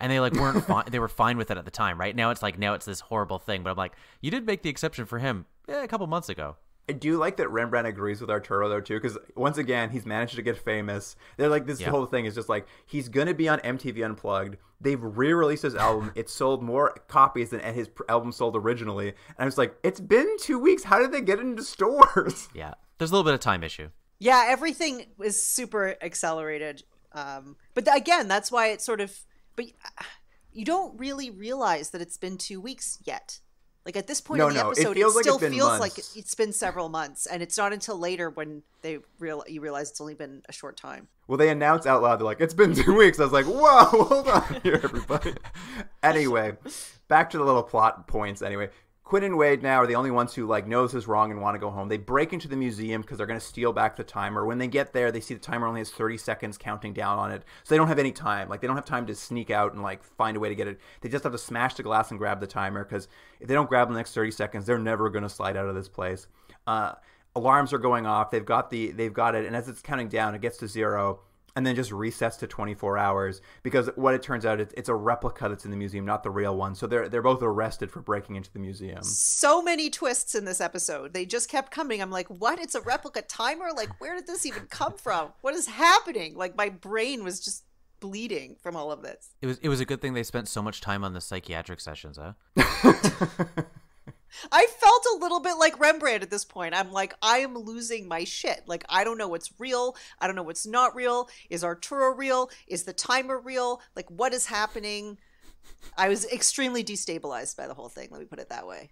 And they like weren't fine. They were fine with it at the time, right? Now it's this horrible thing. But I'm like, you did make the exception for him a couple months ago. I do like that Rembrandt agrees with Arturo though too, because once again he's managed to get famous. They're like this whole thing is just like he's gonna be on MTV Unplugged. They've re-released his album. It sold more copies than his album sold originally. And I was like, it's been 2 weeks. How did they get it into stores? Yeah, there's a little bit of time issue. Yeah, everything is super accelerated. But again, that's why it's sort of. But you don't really realize that it's been 2 weeks yet. Like at this point No, in the no, it episode, feels like still it's been feels months. like it's been several months, and it's not until later when you realize it's only been a short time. Well, they announce out loud, they're like, it's been 2 weeks. I was like, whoa, hold on here, everybody. Anyway, back to the little plot points anyway. Quinn and Wade now are the only ones who like know this is wrong and want to go home. They break into the museum because they're going to steal back the timer. When they get there, they see the timer only has 30 seconds counting down on it. So they don't have any time. Like, they don't have time to sneak out and like find a way to get it. They just have to smash the glass and grab the timer, because if they don't grab the next 30 seconds, they're never going to slide out of this place. Alarms are going off. They've got it, and as it's counting down, it gets to 0. And then just resets to 24 hours, because what it turns out, it's a replica that's in the museum, not the real one. So they're both arrested for breaking into the museum. So many twists in this episode. They just kept coming. I'm like, what? It's a replica timer? Like, where did this even come from? What is happening? Like, my brain was just bleeding from all of this. It was a good thing they spent so much time on the psychiatric sessions, huh? I felt a little bit like Rembrandt at this point. I'm like, I am losing my shit. Like, I don't know what's real. I don't know what's not real. Is Arturo real? Is the timer real? Like, what is happening? I was extremely destabilized by the whole thing. Let me put it that way.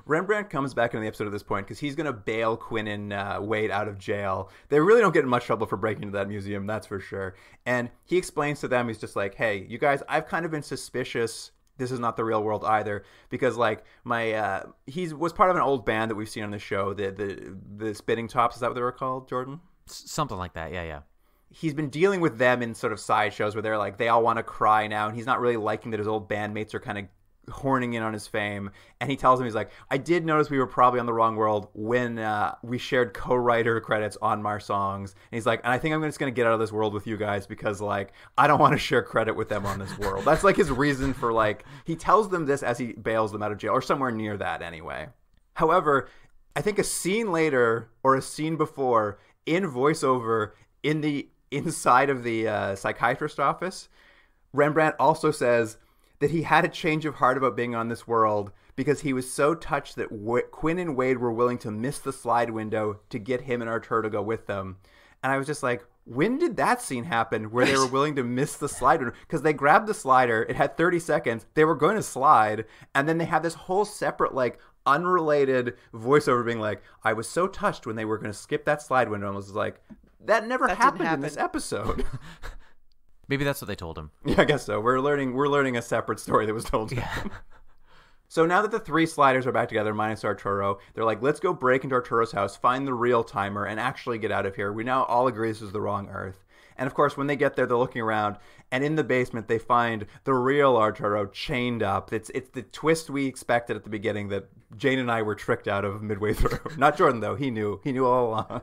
Rembrandt comes back in the episode at this point because he's going to bail Quinn and Wade out of jail. They really don't get in much trouble for breaking into that museum, that's for sure. And he explains to them, he's just like, hey, you guys, I've kind of been suspicious this is not the real world either, because like he was part of an old band that we've seen on the show, the Spitting Tops. Is that what they were called, Jordan? Something like that. Yeah. He's been dealing with them in sort of side shows where they're like, they all want to cry now, and he's not really liking that his old bandmates are kind of horning in on his fame. And he tells him, he's like, I did notice we were probably on the wrong world when we shared co-writer credits on our songs. And he's like, and I think I'm just going to get out of this world with you guys, because like, I don't want to share credit with them on this world. That's like his reason for like, he tells them this as he bails them out of jail, or somewhere near that anyway. However, I think a scene later, or a scene before, in voiceover, in the inside of the psychiatrist office, Rembrandt also says that he had a change of heart about being on this world because he was so touched that Quinn and Wade were willing to miss the slide window to get him and Arturo to go with them. And I was just like, when did that scene happen where they were willing to miss the slide window? Because they grabbed the slider, it had 30 seconds, they were going to slide, and then they had this whole separate, like, unrelated voiceover being like, I was so touched when they were going to skip that slide window. And I was like, that never happened in this episode. Maybe that's what they told him. Yeah, I guess so. We're learning a separate story that was told to him. So now that the 3 sliders are back together, minus Arturo, they're like, let's go break into Arturo's house, find the real timer, and actually get out of here. We now all agree this is the wrong Earth. And of course, when they get there, they're looking around, and in the basement, they find the real Arturo chained up. It's the twist we expected at the beginning that Jane and I were tricked out of midway through. Not Jordan, though. He knew all along.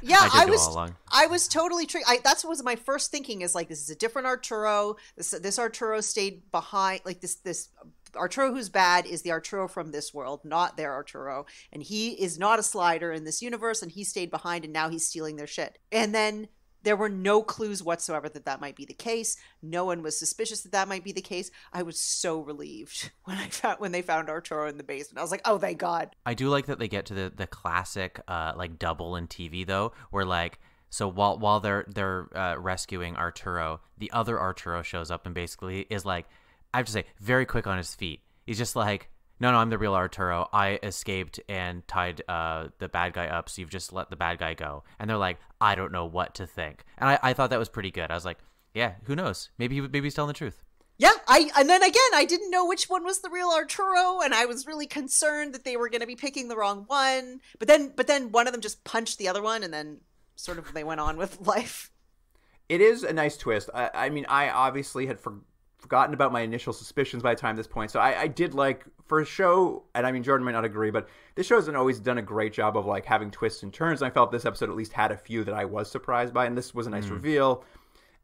Yeah, I was totally tricked. That was my first thinking, is like, this is a different Arturo. This Arturo stayed behind. Like this Arturo who's bad is the Arturo from this world, not their Arturo. And he is not a slider in this universe, and he stayed behind, and now he's stealing their shit. And then there were no clues whatsoever that might be the case. No one was suspicious that might be the case. I was so relieved when they found Arturo in the basement. I was like, oh, thank God. I do like that they get to the classic like double in TV though, where like, so while they're rescuing Arturo, the other Arturo shows up and basically is like, I have to say, very quick on his feet. He's just like, no, I'm the real Arturo. I escaped and tied the bad guy up, so you've just let the bad guy go. And they're like, I don't know what to think. And I thought that was pretty good. I was like, yeah, who knows? Maybe he's telling the truth. Yeah, and then again, I didn't know which one was the real Arturo, and I was really concerned that they were going to be picking the wrong one. But then one of them just punched the other one, and then sort of they went on with life. It is a nice twist. I mean, I obviously had forgotten about my initial suspicions by the time this point. So I did like, for a show, and I mean, Jordan might not agree, but this show hasn't always done a great job of like having twists and turns. And I felt this episode at least had a few that I was surprised by, and this was a nice reveal.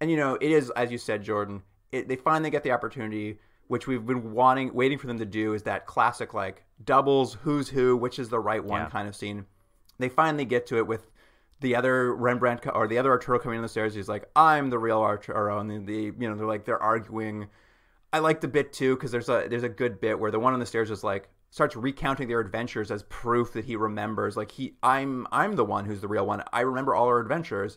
And, you know, it is, as you said, Jordan, they finally get the opportunity, which we've been waiting for them to do, is that classic like doubles, who's who, which is the right one kind of scene. They finally get to it with the other Rembrandt or the other Arturo coming in the stairs. He's like, I'm the real Arturo, and they're arguing. I like the bit too, because there's a good bit where the one on the stairs is like starts recounting their adventures as proof that he remembers. Like I'm the one who's the real one. I remember all our adventures.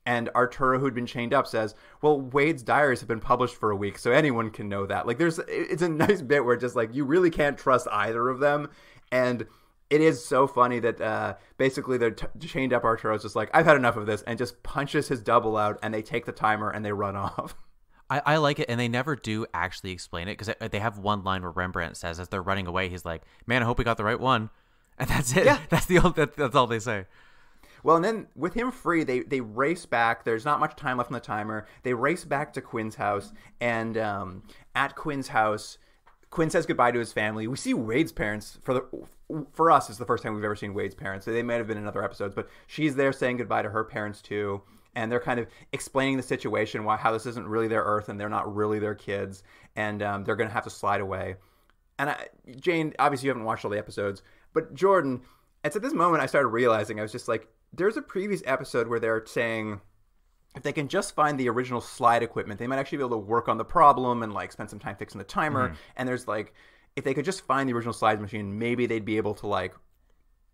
And Arturo, who'd been chained up, says, well, Wade's diaries have been published for a week, so anyone can know that. Like, it's a nice bit where just, like, you really can't trust either of them. And it is so funny that basically the chained up Arturo's just like, I've had enough of this, and just punches his double out, and they take the timer, and they run off. I like it, and they never do actually explain it, because they have one line where Rembrandt says, as they're running away, he's like, man, I hope we got the right one. And that's it. Yeah. That's all they say. Well, and then with him free, they race back. There's not much time left on the timer. They race back to Quinn's house, and at Quinn's house, Quinn says goodbye to his family. We see Wade's parents. For us, it's the first time we've ever seen Wade's parents. They might have been in other episodes, but she's there saying goodbye to her parents too, and they're kind of explaining the situation, how this isn't really their Earth, and they're not really their kids, and they're going to have to slide away. And Jane, obviously you haven't watched all the episodes, but Jordan, it's at this moment I started realizing, I was just like, there's a previous episode where they're saying if they can just find the original slide equipment, they might actually be able to work on the problem and like spend some time fixing the timer. And there's like, if they could just find the original slide machine, maybe they'd be able to like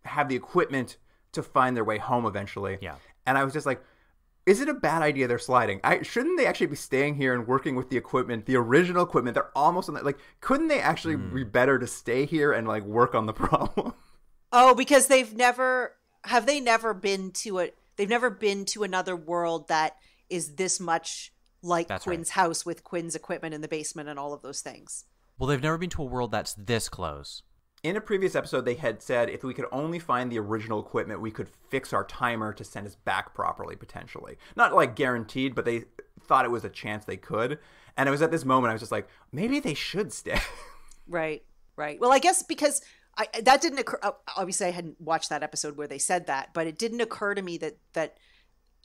have the equipment to find their way home eventually. Yeah. And I was just like, is it a bad idea they're sliding? Shouldn't they actually be staying here and working with the equipment, the original equipment? They're almost on that. Like, couldn't they actually be better to stay here and like work on the problem? Oh, because they've never been to another world that is this much like That's Quinn's house with Quinn's equipment in the basement and all of those things. Well, they've never been to a world that's this close. In a previous episode, they had said if we could only find the original equipment, we could fix our timer to send us back properly, potentially. Not like guaranteed, but they thought it was a chance they could. And it was at this moment I was just like, maybe they should stay. Right. Well, I guess because that didn't occur. Obviously, I hadn't watched that episode where they said that, but it didn't occur to me that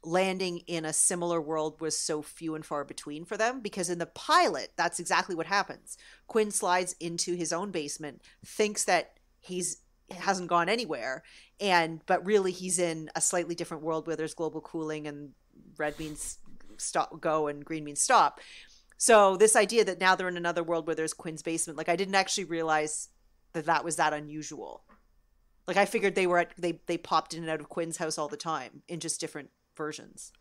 landing in a similar world was so few and far between for them, because in the pilot, that's exactly what happens. Quinn slides into his own basement, thinks that hasn't gone anywhere, but really he's in a slightly different world where there's global cooling and red means stop, go, and green means stop. So this idea that now they're in another world where there's Quinn's basement, like I didn't actually realize that was that unusual. Like I figured they popped in and out of Quinn's house all the time in just different versions.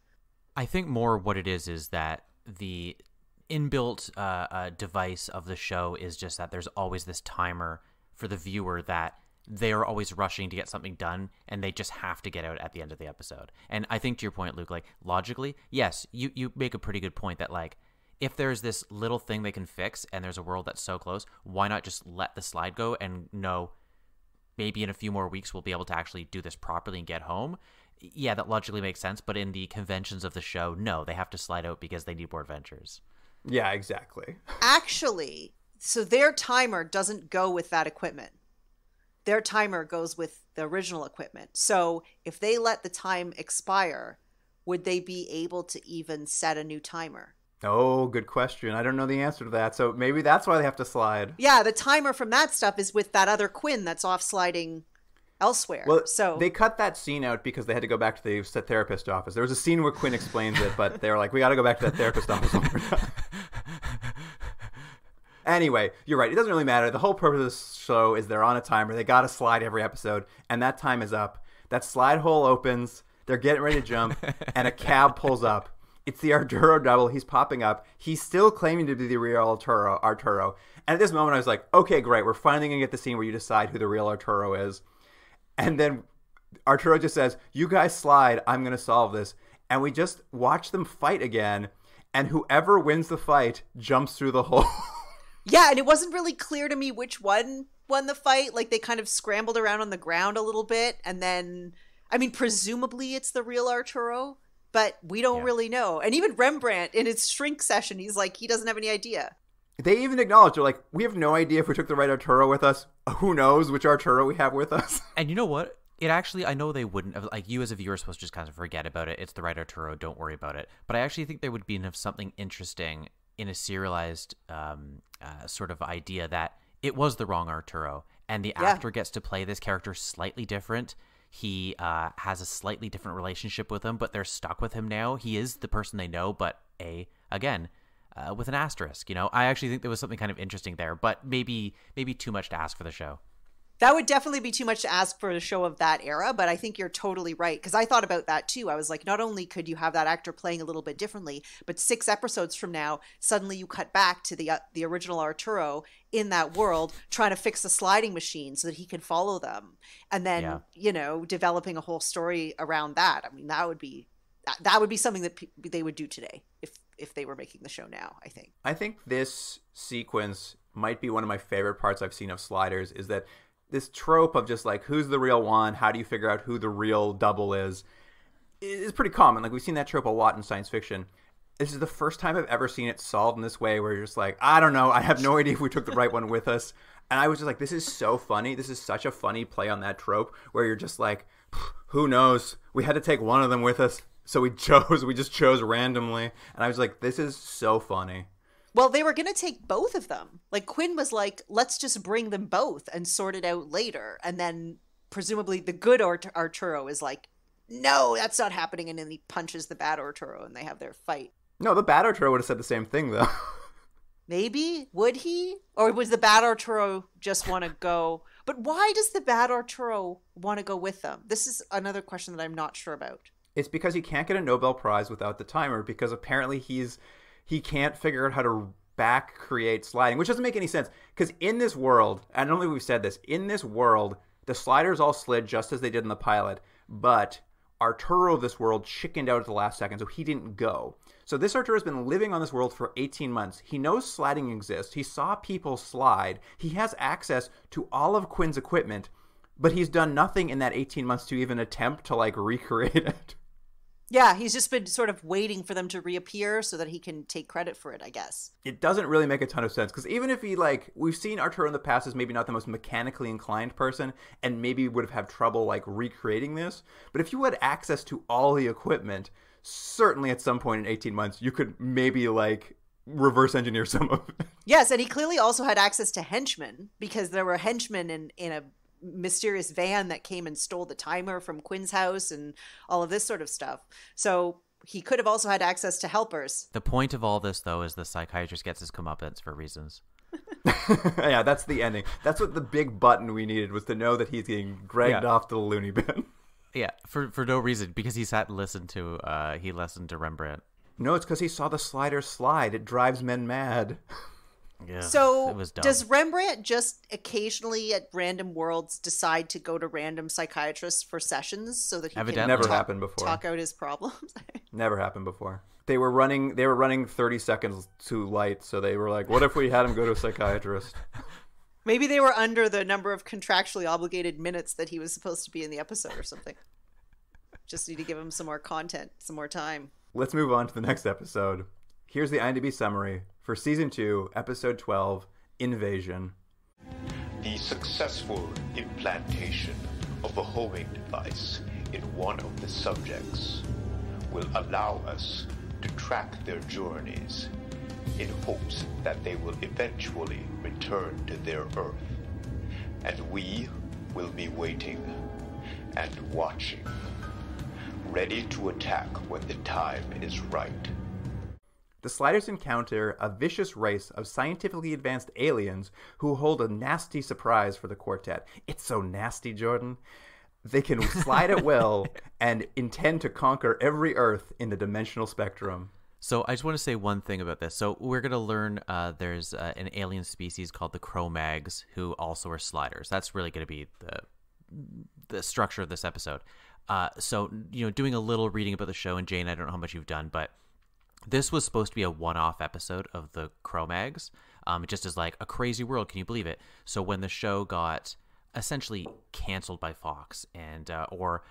I think more what it is that the inbuilt device of the show is just that there's always this timer for the viewer that they're always rushing to get something done and they just have to get out at the end of the episode. And I think to your point, Luke, like logically, yes, you make a pretty good point that like if there's this little thing they can fix and there's a world that's so close, why not just let the slide go and know maybe in a few more weeks we'll be able to actually do this properly and get home? Yeah, that logically makes sense, but in the conventions of the show, no, they have to slide out because they need more adventures. Yeah, exactly. Actually, so their timer doesn't go with that equipment. Their timer goes with the original equipment. So if they let the time expire, would they be able to even set a new timer? Oh, good question. I don't know the answer to that. So maybe that's why they have to slide. Yeah, the timer from that stuff is with that other Quinn that's off sliding elsewhere. Well, so they cut that scene out because they had to go back to the therapist office. There was a scene where Quinn explains it, but they were like, we got to go back to that therapist office one more time. Anyway, you're right. It doesn't really matter. The whole purpose of this show is they're on a timer. They got to slide every episode, and that time is up. That slide hole opens. They're getting ready to jump, and a cab pulls up. It's the Arturo double. He's popping up. He's still claiming to be the real Arturo. And at this moment, I was like, okay, great. We're finally going to get the scene where you decide who the real Arturo is. And then Arturo just says, you guys slide. I'm going to solve this. And we just watch them fight again. And whoever wins the fight jumps through the hole. Yeah, and it wasn't really clear to me which one won the fight. Like, they kind of scrambled around on the ground a little bit. And then, I mean, presumably it's the real Arturo, but we don't really know. And even Rembrandt, in his shrink session, he's like, he doesn't have any idea. They even acknowledge, they're like, we have no idea if we took the right Arturo with us. Who knows which Arturo we have with us? And you know what? It actually, I know they wouldn't have, like, you as a viewer are supposed to just kind of forget about it. It's the right Arturo, don't worry about it. But I actually think there would be enough something interesting in a serialized sort of idea that it was the wrong Arturo. And the actor gets to play this character slightly different. He has a slightly different relationship with him, but they're stuck with him now. He is the person they know, but again, with an asterisk. You know, I actually think there was something kind of interesting there, but maybe too much to ask for the show. That would definitely be too much to ask for a show of that era, but I think you're totally right. Because I thought about that too. I was like, not only could you have that actor playing a little bit differently, but 6 episodes from now, suddenly you cut back to the original Arturo in that world trying to fix the sliding machine so that he can follow them. And then, developing a whole story around that. I mean, that would be something that they would do today if they were making the show now, I think. I think this sequence might be one of my favorite parts I've seen of Sliders, is that this trope of just like, who's the real one? How do you figure out who the real double is pretty common. Like, we've seen that trope a lot in science fiction. This is the first time I've ever seen it solved in this way, where you're just like, I don't know. I have no idea if we took the right one with us. And I was just like, this is so funny. This is such a funny play on that trope, where you're just like, who knows? We had to take one of them with us. So we just chose randomly. And I was like, this is so funny. Well, they were going to take both of them. Like, Quinn was like, let's just bring them both and sort it out later. And then presumably the good Arturo is like, no, that's not happening. And then he punches the bad Arturo and they have their fight. No, the bad Arturo would have said the same thing, though. Maybe? Would he? Or was the bad Arturo just want to go? But why does the bad Arturo want to go with them? This is another question that I'm not sure about. It's because he can't get a Nobel Prize without the timer, because apparently he can't figure out how to back create sliding, which doesn't make any sense. Because in this world, and I don't think we've said this, in this world, the sliders all slid just as they did in the pilot, but Arturo of this world chickened out at the last second, so he didn't go. So this Arturo's been living on this world for 18 months. He knows sliding exists. He saw people slide. He has access to all of Quinn's equipment, but he's done nothing in that 18 months to even attempt to, like, recreate it. Yeah, he's just been sort of waiting for them to reappear so that he can take credit for it, I guess. It doesn't really make a ton of sense, because even if he, like, we've seen Arturo in the past as maybe not the most mechanically inclined person, and maybe would have had trouble, like, recreating this. But if you had access to all the equipment, certainly at some point in 18 months, you could maybe, like, reverse engineer some of it. Yes, and he clearly also had access to henchmen, because there were henchmen in a mysterious van that came and stole the timer from Quinn's house and all of this sort of stuff. So he could have also had access to helpers. The point of all this, though, is the psychiatrist gets his comeuppance for reasons. Yeah, that's the ending. That's what the big button we needed, was to know that he's getting dragged off to the loony bin. Yeah, for no reason, because he sat and listened to Rembrandt. No, it's because he saw the slider slide. It drives men mad. Yeah, so it was dumb. Does Rembrandt just occasionally at random worlds decide to go to random psychiatrists for sessions so that he Evidently. can Never happened before. talk out his problems? Never happened before. They were running 30 seconds too light, so they were like, what if we had him go to a psychiatrist? Maybe they were under the number of contractually obligated minutes that he was supposed to be in the episode or something. Just need to give him some more content, some more time. Let's move on to the next episode. Here's the IMDb summary for Season 2, Episode 12, Invasion. The successful implantation of a homing device in one of the subjects will allow us to track their journeys in hopes that they will eventually return to their Earth. And we will be waiting and watching, ready to attack when the time is right. The Sliders encounter a vicious race of scientifically advanced aliens who hold a nasty surprise for the quartet. It's so nasty, Jordan. They can slide at will and intend to conquer every Earth in the dimensional spectrum. So I just want to say one thing about this. So we're going to learn there's an alien species called the Cro-Mags who also are sliders. That's really going to be the structure of this episode. So, doing a little reading about the show, and Jane, I don't know how much you've done, but this was supposed to be a one-off episode of the Cro-Mags, just as like a crazy world. Can you believe it? So when the show got essentially canceled by Fox and or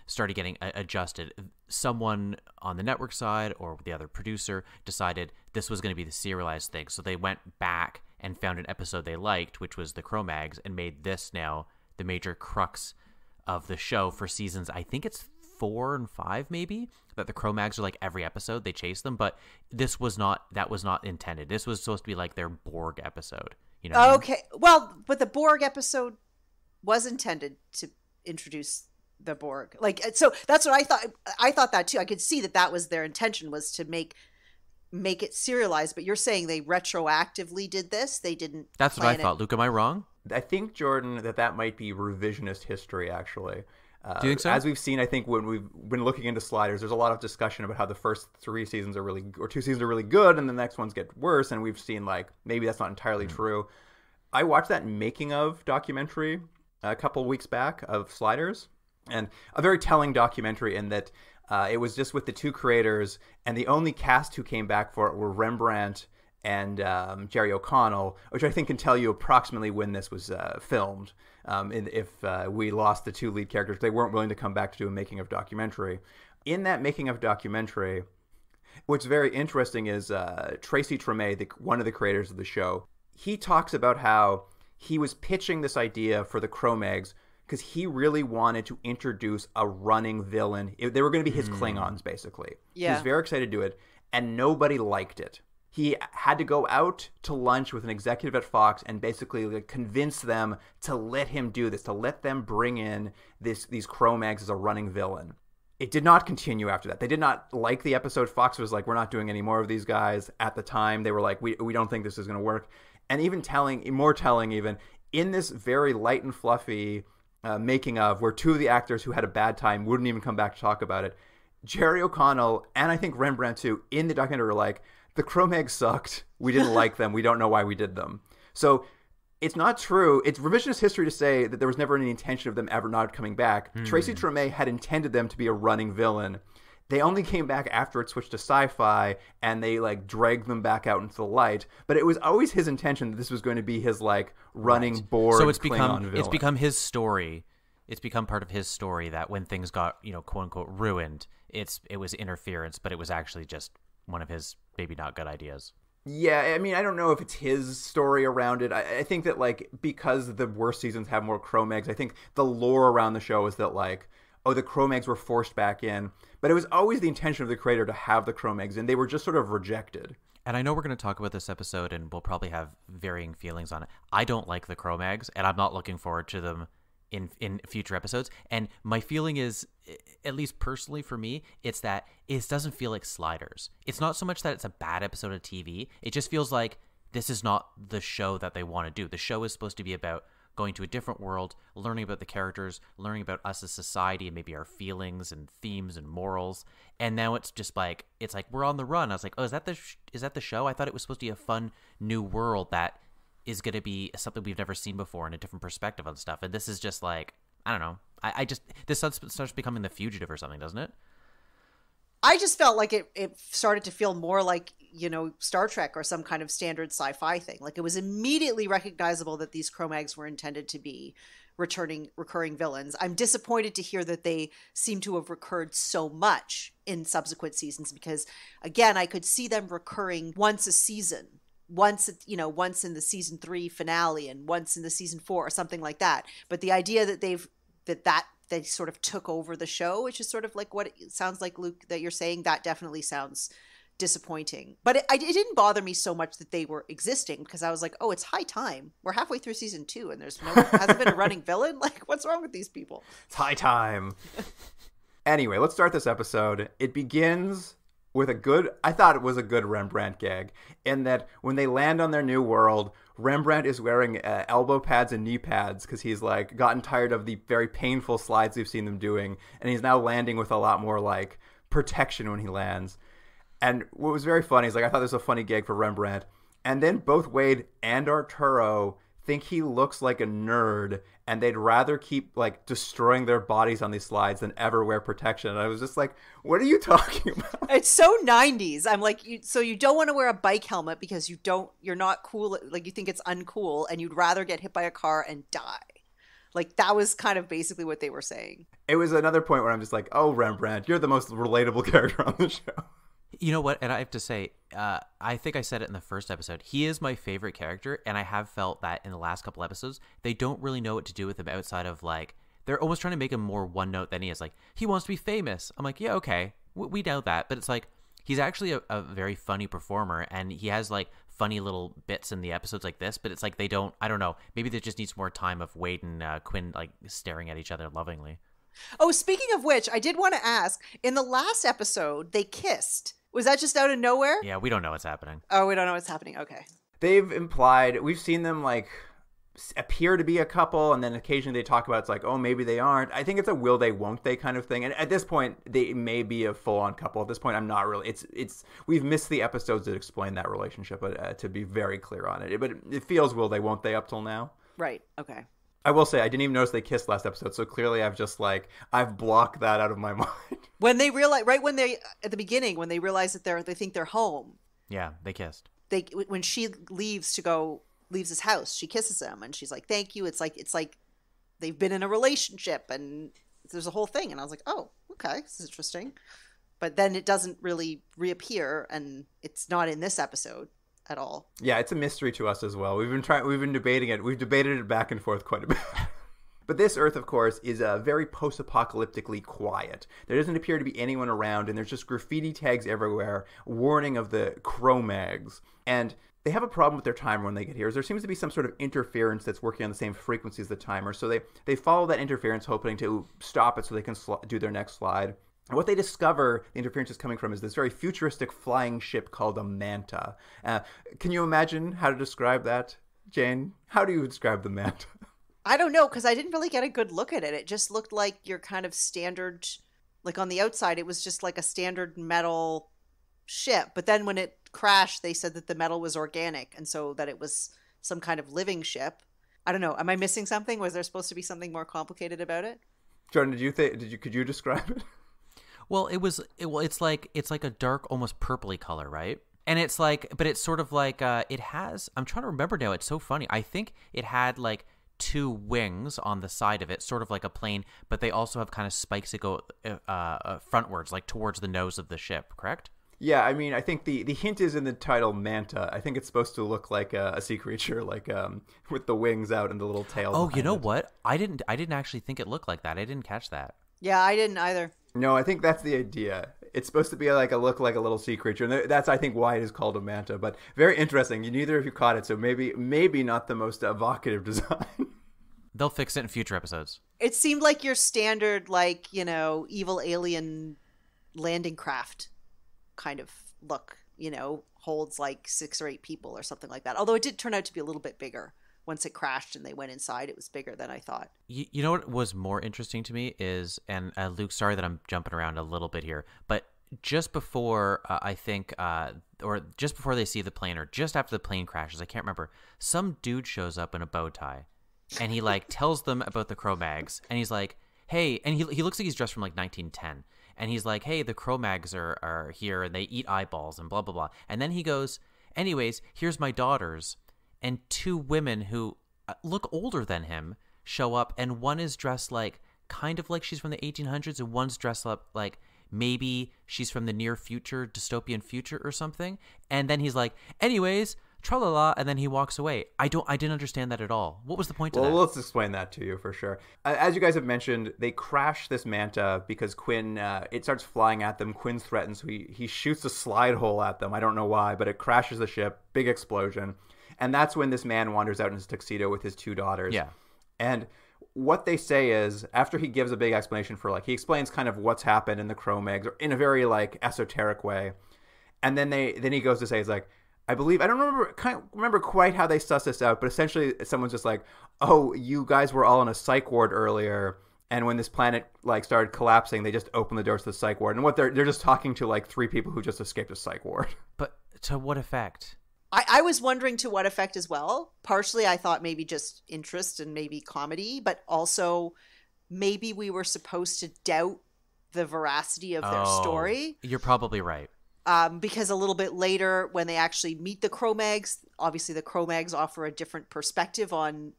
started getting adjusted, someone on the network side or the other producer decided this was going to be the serialized thing. So they went back and found an episode they liked, which was the Cro-Mags, and made this now the major crux of the show for seasons. I think it's 4 and 5 maybe, that the Cro-Mags are like every episode they chase them, but that was not intended. This was supposed to be like their Borg episode, you know. Okay. Well, but the Borg episode was intended to introduce the Borg. Like, so that's what I thought. I thought that too. I could see that was their intention, was to make make it serialized, but you're saying they retroactively did this? They didn't That's what I plan it. thought. Luke, am I wrong? I think, Jordan, that might be revisionist history, actually. Do you think so? As we've seen, I think when we've been looking into Sliders, there's a lot of discussion about how the first 2 seasons are really good, and the next ones get worse. And we've seen like maybe that's not entirely true. I watched that making of documentary a couple weeks back of Sliders, and a very telling documentary in that it was just with the two creators, and the only cast who came back for it were Rembrandt and Jerry O'Connell, which I think can tell you approximately when this was filmed. If we lost the two lead characters, they weren't willing to come back to do a making of documentary. In that making of documentary, what's very interesting is Tracy Treme, one of the creators of the show, he talks about how he was pitching this idea for the Cro-Mags because he really wanted to introduce a running villain. They were going to be his Klingons, basically. Yeah. He was very excited to do it, and nobody liked it. He had to go out to lunch with an executive at Fox and basically like, convince them to let him do this, to let them bring in these Cro-Mags as a running villain. It did not continue after that. They did not like the episode. Fox was like, we're not doing any more of these guys. At the time, they were like, we don't think this is going to work. And even more telling, in this very light and fluffy making of, where two of the actors who had a bad time wouldn't even come back to talk about it, Jerry O'Connell and I think Rembrandt too, in the documentary were like, the Cro-Mags sucked. We didn't like them. We don't know why we did them. So it's not true. It's revisionist history to say that there was never any intention of them ever not coming back. Tracy Treme had intended them to be a running villain. They only came back after it switched to sci-fi, and they like dragged them back out into the light. But it was always his intention that this was going to be his like running bored. So it's Klingon become his story. It's become part of his story that when things got, quote unquote, ruined, it was interference, but it was actually just one of his maybe not good ideas. Yeah, I mean, I don't know if it's his story around it. I think that, like, because the worst seasons have more Cro-Mags, I think the lore around the show is that, like, oh, the Cro-Mags were forced back in. But it was always the intention of the creator to have the Cro-Mags in. They were just sort of rejected. And I know we're going to talk about this episode, and we'll probably have varying feelings on it. I don't like the Cro-Mags, and I'm not looking forward to them in future episodes. And my feeling is, at least personally for me, it's that it doesn't feel like Sliders. It's not so much that it's a bad episode of TV. It just feels like this is not the show that they want to do. The show is supposed to be about going to a different world, learning about the characters, learning about us as society and maybe our feelings and themes and morals. And now it's just like, we're on the run. I was like, oh, is that the show? I thought it was supposed to be a fun new world that is going to be something we've never seen before and a different perspective on stuff. And this is just like, I don't know. This starts becoming The Fugitive or something, doesn't it? I just felt like it started to feel more like, Star Trek or some kind of standard sci-fi thing. Like it was immediately recognizable that these Cro-Mags were intended to be recurring villains. I'm disappointed to hear that they seem to have recurred so much in subsequent seasons because, again, I could see them recurring once a season. Once in the season 3 finale and once in the season 4 or something like that. But the idea that they sort of took over the show, which is sort of like what it sounds like, Luke, that you're saying, that definitely sounds disappointing. But it didn't bother me so much that they were existing because I was like, oh, it's high time. We're halfway through season 2 and hasn't been a running villain. Like, what's wrong with these people? It's high time. Anyway, let's start this episode. It begins with I thought it was a good Rembrandt gag, in that when they land on their new world, Rembrandt is wearing elbow pads and knee pads because he's like gotten tired of the very painful slides we've seen them doing, and he's now landing with a lot more like protection when he lands. And what was very funny is like I thought this was a funny gag for Rembrandt, and then both Wade and Arturo think he looks like a nerd, and they'd rather keep like destroying their bodies on these slides than ever wear protection. And I was just like, what are you talking about? It's so 90s. I'm like, so you don't want to wear a bike helmet because you're not cool. Like you think it's uncool and you'd rather get hit by a car and die. Like that was kind of basically what they were saying. It was another point where I'm just like, oh, Rembrandt, you're the most relatable character on the show. You know what? And I have to say, I think I said it in the first episode. He is my favorite character, and I have felt that in the last couple episodes, they don't really know what to do with him outside of, like, they're almost trying to make him more one note than he is. Like, he wants to be famous. I'm like, yeah, okay, we know that. But it's like, he's actually a very funny performer, and he has, like, funny little bits in the episodes like this, but it's like I don't know, maybe there just needs more time of Wade and Quinn, like, staring at each other lovingly. Oh, speaking of which, I did want to ask, in the last episode, they kissed. Was that just out of nowhere? Yeah, we don't know what's happening. Oh, we don't know what's happening. Okay. They've implied, we've seen them like appear to be a couple, and then occasionally they talk about it's like, oh, maybe they aren't. I think it's a will they, won't they kind of thing. And at this point, they may be a full-on couple. At this point, I'm not really. It's we've missed the episodes that explain that relationship, but to be very clear on it. But it feels will they, won't they up till now. Right. Okay. I will say I didn't even notice they kissed last episode, so clearly I've blocked that out of my mind. When they realize, right when they at the beginning, when they realize that they think they're home. Yeah, they kissed. When she leaves his house, she kisses him, and she's like, "Thank you." It's like they've been in a relationship, and there's a whole thing. And I was like, "Oh, okay, this is interesting." But then it doesn't really reappear, and it's not in this episode at all. Yeah, it's a mystery to us as well. We've been debating it. We've debated it back and forth quite a bit. But this Earth, of course, is very post-apocalyptically quiet. There doesn't appear to be anyone around, and there's just graffiti tags everywhere, warning of the Cro-Mags. And they have a problem with their timer when they get here. There seems to be some sort of interference that's working on the same frequency as the timer. So they follow that interference, hoping to stop it so they can do their next slide. And what they discover the interference is coming from is this very futuristic flying ship called a Manta. Can you imagine how to describe that, Jane? How do you describe the Manta? I don't know, because I didn't really get a good look at it. It just looked like your kind of standard, like on the outside, it was just like a standard metal ship. But then when it crashed, they said that the metal was organic, and so that it was some kind of living ship. I don't know. Am I missing something? Was there supposed to be something more complicated about it? Jordan, could you describe it? Well, it's like a dark, almost purpley color, right? And it's like, but it's sort of like it has. I'm trying to remember now. It's so funny. I think it had like two wings on the side of it, sort of like a plane, but they also have kind of spikes that go frontwards, like towards the nose of the ship, correct? Yeah, I mean, I think the hint is in the title Manta. I think it's supposed to look like a sea creature, like with the wings out and the little tail. Oh, you know what? I didn't actually think it looked like that. I didn't catch that. Yeah, I didn't either. No, I think that's the idea. It's supposed to be like look like a little sea creature, and that's I think why it is called a manta. But very interesting. Neither of you caught it, so maybe not the most evocative design. They'll fix it in future episodes. It seemed like your standard, like, evil alien landing craft kind of look. Holds like 6 or 8 people or something like that. Although it did turn out to be a little bit bigger. Once it crashed and they went inside, it was bigger than I thought. You know what was more interesting to me is, and Luke, sorry that I'm jumping around a little bit here, but just before I think, or just before they see the plane, or just after the plane crashes, I can't remember, some dude shows up in a bow tie, and he like tells them about the Cro-Mags, and he's like, hey, and he looks like he's dressed from like 1910, and he's like, hey, the Cro-Mags are here, and they eat eyeballs, and blah, blah, blah. And then he goes, anyways, here's my daughters. And 2 women who look older than him show up, and one is dressed like kind of like she's from the 1800s, and one's dressed up like maybe she's from the near future, dystopian future or something. And then he's like, anyways, tra-la-la, and then he walks away. I didn't understand that at all. What was the point of that? Well, let's explain that to you for sure. As you guys have mentioned, they crash this manta because Quinn, it starts flying at them. Quinn threatens, so he shoots a slide hole at them. I don't know why, but it crashes the ship. Big explosion. And that's when this man wanders out in his tuxedo with his 2 daughters. Yeah. And what they say is, after he gives a big explanation for, like, he explains kind of what's happened in the Cro-Mags in a very, like, esoteric way. And then he goes to say, he's like, I can't remember quite how they suss this out, but essentially someone's just like, oh, you guys were all in a psych ward earlier. And when this planet, like, started collapsing, they just opened the doors to the psych ward. And what they're just talking to, like, 3 people who just escaped a psych ward. But to what effect? I was wondering to what effect as well. Partially, I thought maybe just interest and maybe comedy, but also maybe we were supposed to doubt the veracity of their story. You're probably right. Because a little bit later, when they actually meet the Cro-Mags, obviously the Cro-Mags offer a different perspective on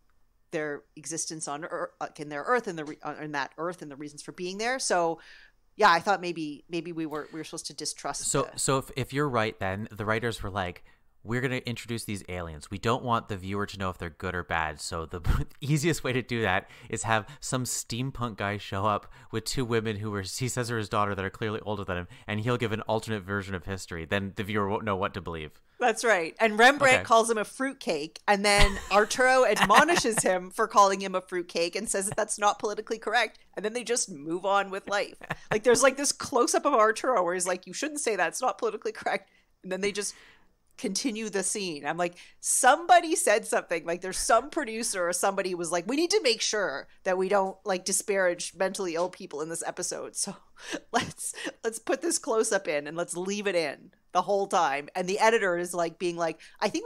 their existence on Earth, in their Earth, and in that Earth, and the reasons for being there. So, yeah, I thought maybe we were supposed to distrust. So if you're right, then the writers were like, we're going to introduce these aliens. We don't want the viewer to know if they're good or bad. So the easiest way to do that is have some steampunk guy show up with 2 women who he says are his daughter that are clearly older than him, and he'll give an alternate version of history. Then the viewer won't know what to believe. That's right. And Rembrandt Okay. calls him a fruitcake, and then Arturo admonishes him for calling him a fruitcake and says that that's not politically correct, and then they just move on with life. Like there's like this close-up of Arturo where he's like, you shouldn't say that, it's not politically correct, and then they just continue the scene. I'm like, somebody said something, like there's some producer or somebody was like, we need to make sure that we don't like disparage mentally ill people in this episode, so let's put this close up in and let's leave it in the whole time. And the editor is like being like, I think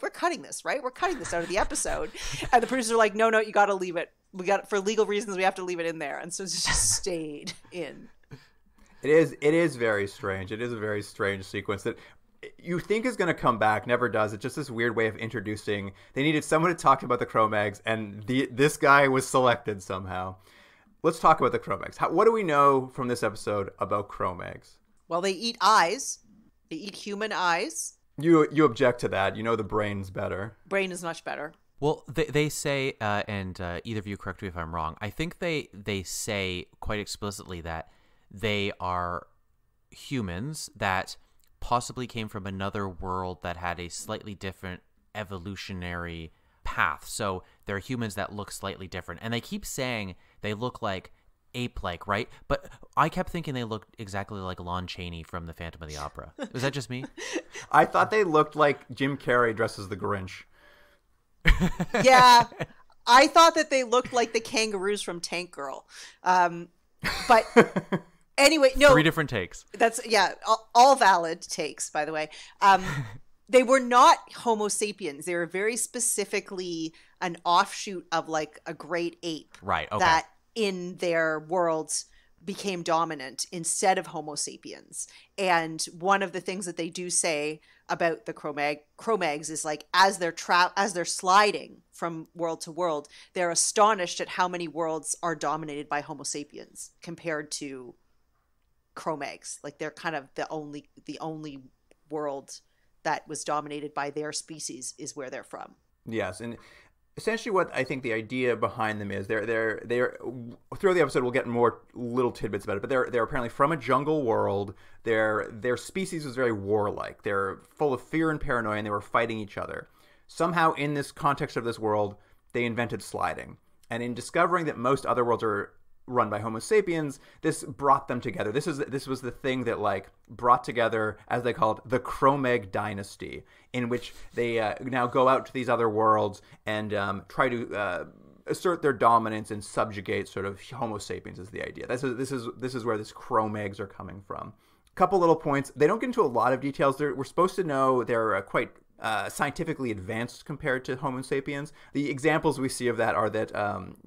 we're cutting this, right? We're cutting this out of the episode. And the producers are like, no, you got to leave it, for legal reasons we have to leave it in there. And so it's just stayed in. It is very strange. It is a very strange sequence that you think is going to come back, never does. It's just this weird way of introducing. They needed someone to talk about the Cro-Mags, and this guy was selected somehow. Let's talk about the Cro-Mags. What do we know from this episode about Cro-Mags? Well, they eat eyes. They eat human eyes. You object to that. You know the brain's better. Brain is much better. Well, they say, and either of you correct me if I'm wrong, I think they say quite explicitly that they are humans that possibly came from another world that had a slightly different evolutionary path. So they're humans that look slightly different. And they keep saying they look like ape-like, right? But I kept thinking they looked exactly like Lon Chaney from The Phantom of the Opera. Was that just me? I thought they looked like Jim Carrey dressed as the Grinch. Yeah. I thought that they looked like the kangaroos from Tank Girl. But anyway, no. 3 different takes. That's, yeah, all valid takes, by the way. They were not Homo sapiens. They were very specifically an offshoot of like a great ape. Right, okay. That in their worlds became dominant instead of Homo sapiens. And one of the things that they do say about the Cro-Mags is like, as they're sliding from world to world, they're astonished at how many worlds are dominated by Homo sapiens compared to Cro-Mags. Like they're kind of the only world that was dominated by their species is where they're from. Yes, and essentially what I think the idea behind them is they're throughout the episode we'll get more little tidbits about it, but they're apparently from a jungle world. Their species was very warlike. They're full of fear and paranoia, and they were fighting each other. Somehow in this context of this world, they invented sliding. And in discovering that most other worlds are run by Homo sapiens, this brought them together. This was the thing that like brought together, as they called, the Cro-Mag dynasty, in which they now go out to these other worlds and try to assert their dominance and subjugate sort of Homo sapiens is the idea. This is where this Cro-Mags are coming from. Couple little points. They don't get into a lot of details. We're supposed to know they're quite scientifically advanced compared to Homo sapiens. The examples we see of that are that,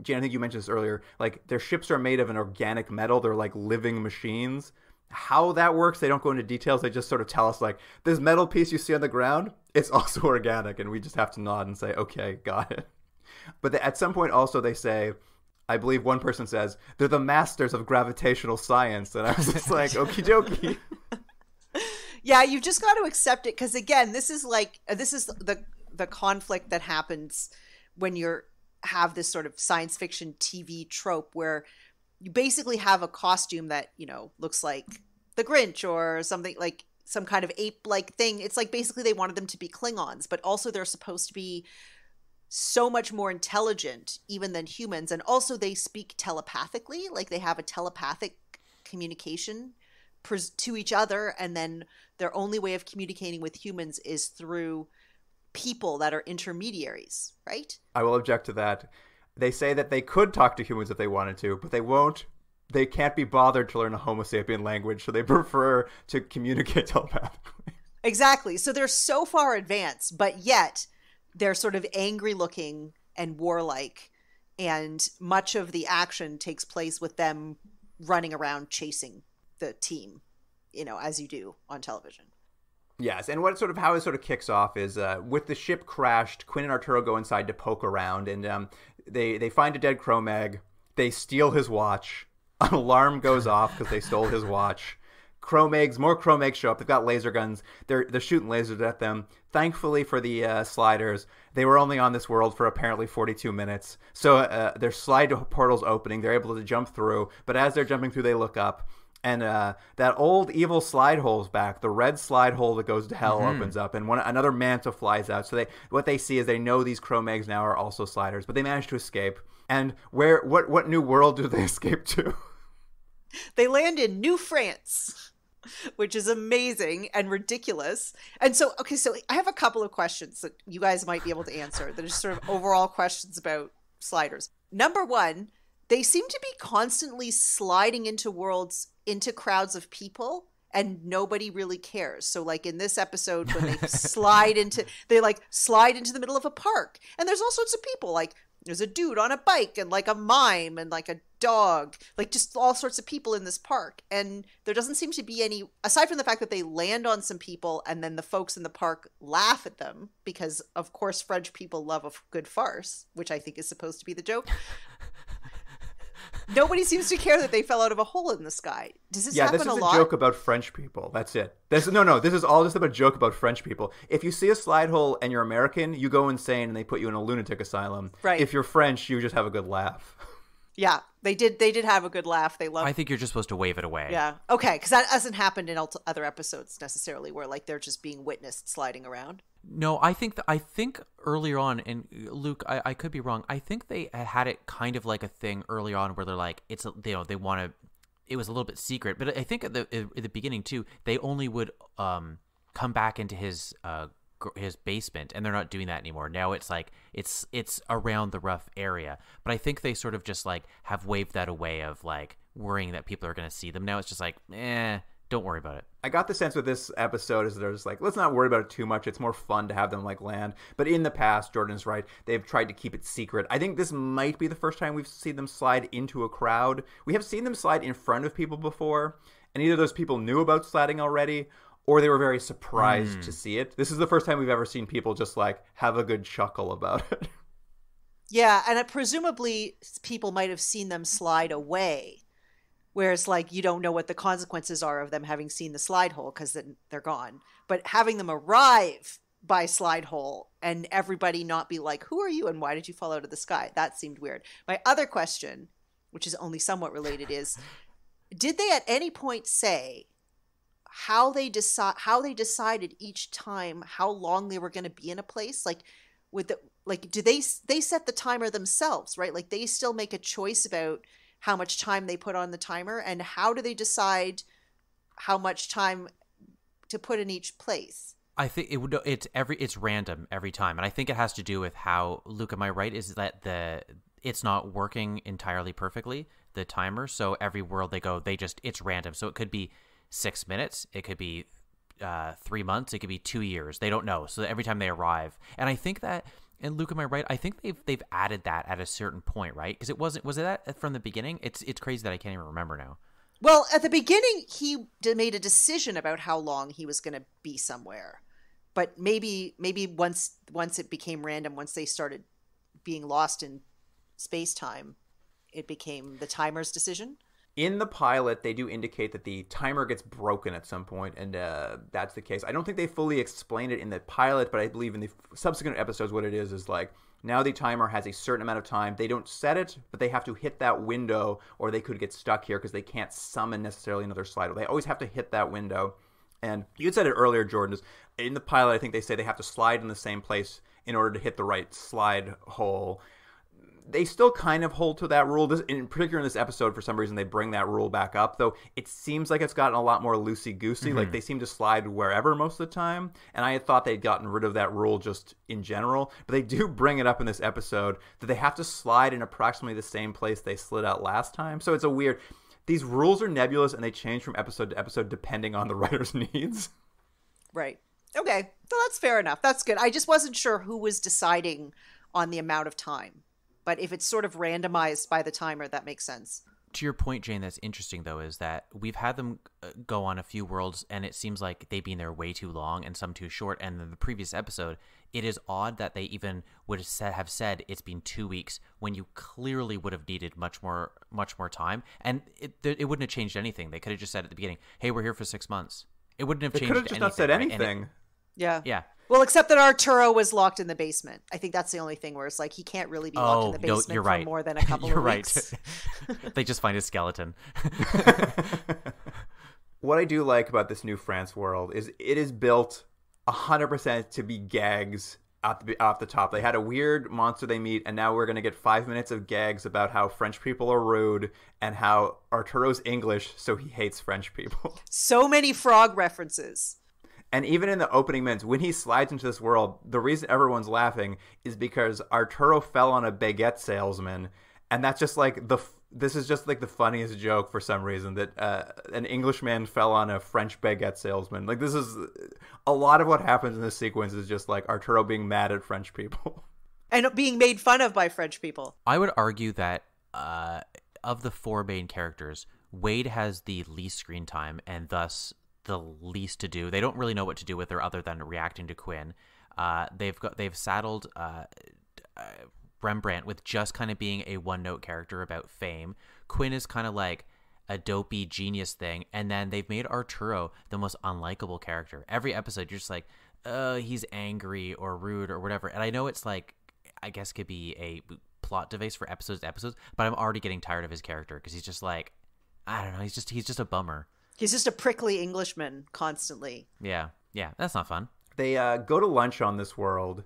Jan, I think you mentioned this earlier, like their ships are made of an organic metal. They're like living machines. How that works, they don't go into details. They just sort of tell us like, this metal piece you see on the ground, it's also organic. And we just have to nod and say, okay, got it. But at some point also they say, I believe one person says, they're the masters of gravitational science. And I was just like, okie dokie. Yeah, you've just got to accept it because again, this is the conflict that happens when you have this sort of science fiction TV trope where you basically have a costume that, you know, looks like the Grinch or something, like some kind of ape-like thing. It's like basically they wanted them to be Klingons, but also they're supposed to be so much more intelligent even than humans, and also they speak telepathically, like they have a telepathic communication to each other, and then their only way of communicating with humans is through people that are intermediaries, right? I will object to that. They say that they could talk to humans if they wanted to, but they won't. They can't be bothered to learn a Homo sapien language, so they prefer to communicate telepathically. Exactly. So they're so far advanced, but yet they're sort of angry looking and warlike, and much of the action takes place with them running around chasing the team, you know, as you do on television. Yes, and how it sort of kicks off is with the ship crashed, Quinn and Arturo go inside to poke around, and they find a dead Cro-Mag. They steal his watch. An alarm goes off because they stole his watch. More Cro-Mags show up. They've got laser guns. They're shooting lasers at them. Thankfully for the sliders, they were only on this world for apparently 42 minutes. So their slide portal's opening. They're able to jump through. But as they're jumping through, they look up. And that old evil slide hole's back. The red slide hole that goes to hell opens up, and another manta flies out. So what they see is they know these Cro-Mags now are also sliders, but they manage to escape. And what new world do they escape to? They land in New France, which is amazing and ridiculous. And so, okay, so I have a couple of questions that you guys might be able to answer that are just sort of overall questions about sliders. Number one, they seem to be constantly sliding into into crowds of people, and nobody really cares. So like in this episode, when they slide into the middle of a park, and there's all sorts of people, like there's a dude on a bike and like a mime and like a dog, like just all sorts of people in this park. And there doesn't seem to be any, aside from the fact that they land on some people and then the folks in the park laugh at them because of course French people love a good farce, which I think is supposed to be the joke. Nobody seems to care that they fell out of a hole in the sky. Does this happen a lot? Yeah, this is a joke about French people. That's it. This is all just about a joke about French people. If you see a slide hole and you're American, you go insane and they put you in a lunatic asylum. Right. If you're French, you just have a good laugh. Yeah, they did have a good laugh. They loved. I think you're just supposed to wave it away. Yeah. Okay, because that hasn't happened in other episodes necessarily, where like they're just being witnessed sliding around. No, I think earlier on, and Luke, I could be wrong. I think they had it kind of like a thing early on where they're like, they want to. It was a little bit secret, but I think at the beginning too, they only would come back into his basement, and they're not doing that anymore. Now it's like it's around the rough area, but I think they sort of just like have waved that away of like worrying that people are going to see them. Now it's just like, don't worry about it. I got the sense with this episode is they're just like, let's not worry about it too much. It's more fun to have them like land. But in the past, Jordan's right. They've tried to keep it secret. I think this might be the first time we've seen them slide into a crowd. We have seen them slide in front of people before, and either those people knew about sliding already, or they were very surprised to see it. This is the first time we've ever seen people just like have a good chuckle about it. Yeah, and presumably people might have seen them slide away. Whereas, like, you don't know what the consequences are of them having seen the slide hole because then they're gone. But having them arrive by slide hole and everybody not be like, who are you and why did you fall out of the sky? That seemed weird. My other question, which is only somewhat related, is did they at any point say how they decided each time how long they were going to be in a place? Like, do they set the timer themselves, right? Like, they still make a choice about how much time they put on the timer, and how do they decide how much time to put in each place? I think it's random every time, and I think it has to do with how, Luke, am I right? Is that it's not working entirely perfectly, the timer? So every world they go, it's random. So it could be 6 minutes, it could be 3 months, it could be 2 years. They don't know. So every time they arrive, and I think that. And Luke, am I right? I think they've added that at a certain point, right? Because was it that from the beginning? It's crazy that I can't even remember now. Well, at the beginning, he made a decision about how long he was going to be somewhere, but maybe once it became random, once they started being lost in space time, it became the timer's decision. In the pilot, they do indicate that the timer gets broken at some point, and that's the case. I don't think they fully explained it in the pilot, but I believe in the subsequent episodes what it is like, now the timer has a certain amount of time. They don't set it, but they have to hit that window, or they could get stuck here because they can't summon necessarily another slider. They always have to hit that window. And you had said it earlier, Jordan, in the pilot, I think they say they have to slide in the same place in order to hit the right slide hole. They still kind of hold to that rule. In particular in this episode, for some reason, they bring that rule back up, though it seems like it's gotten a lot more loosey-goosey. Like, they seem to slide wherever most of the time, and I had thought they'd gotten rid of that rule just in general, but they do bring it up in this episode that they have to slide in approximately the same place they slid out last time. So it's a weird... These rules are nebulous, and they change from episode to episode depending on the writer's needs. Right. Okay. Well, that's fair enough. That's good. I just wasn't sure who was deciding on the amount of time. But if it's sort of randomized by the timer, that makes sense. To your point, Jane, that's interesting, though, is that we've had them go on a few worlds, and it seems like they've been there way too long and some too short. And in the previous episode, it is odd that they even would have said it's been 2 weeks when you clearly would have needed much more time. And it wouldn't have changed anything. They could have just said at the beginning, hey, we're here for 6 months. It wouldn't have changed anything. They could have just not said anything. Right? Yeah. Well, except that Arturo was locked in the basement. I think that's the only thing where it's like he can't really be locked in the no, basement you're for right. more than a couple You're of right. weeks. They just find his skeleton. What I do like about this New France world is it is built 100% to be gags off the top. They had a weird monster they meet, and now we're going to get 5 minutes of gags about how French people are rude and how Arturo's English, so he hates French people. So many frog references. And even in the opening minutes, when he slides into this world, the reason everyone's laughing is because Arturo fell on a baguette salesman, and that's just like this is just like the funniest joke for some reason, that an Englishman fell on a French baguette salesman. Like, this is a lot of what happens in this sequence is just like Arturo being mad at French people. And being made fun of by French people. I would argue that of the 4 main characters, Wade has the least screen time and thus the least to do. They don't really know what to do with her other than reacting to Quinn. They've saddled Rembrandt with just kind of being a one-note character about fame. Quinn is kind of like a dopey genius thing, and then they've made Arturo the most unlikable character. Every episode, you're just like, he's angry or rude or whatever. And I know it's like, I guess could be a plot device for episodes to episodes, but I'm already getting tired of his character because he's just like, I don't know, he's just a bummer. He's just a prickly Englishman constantly. Yeah, that's not fun. They go to lunch on this world,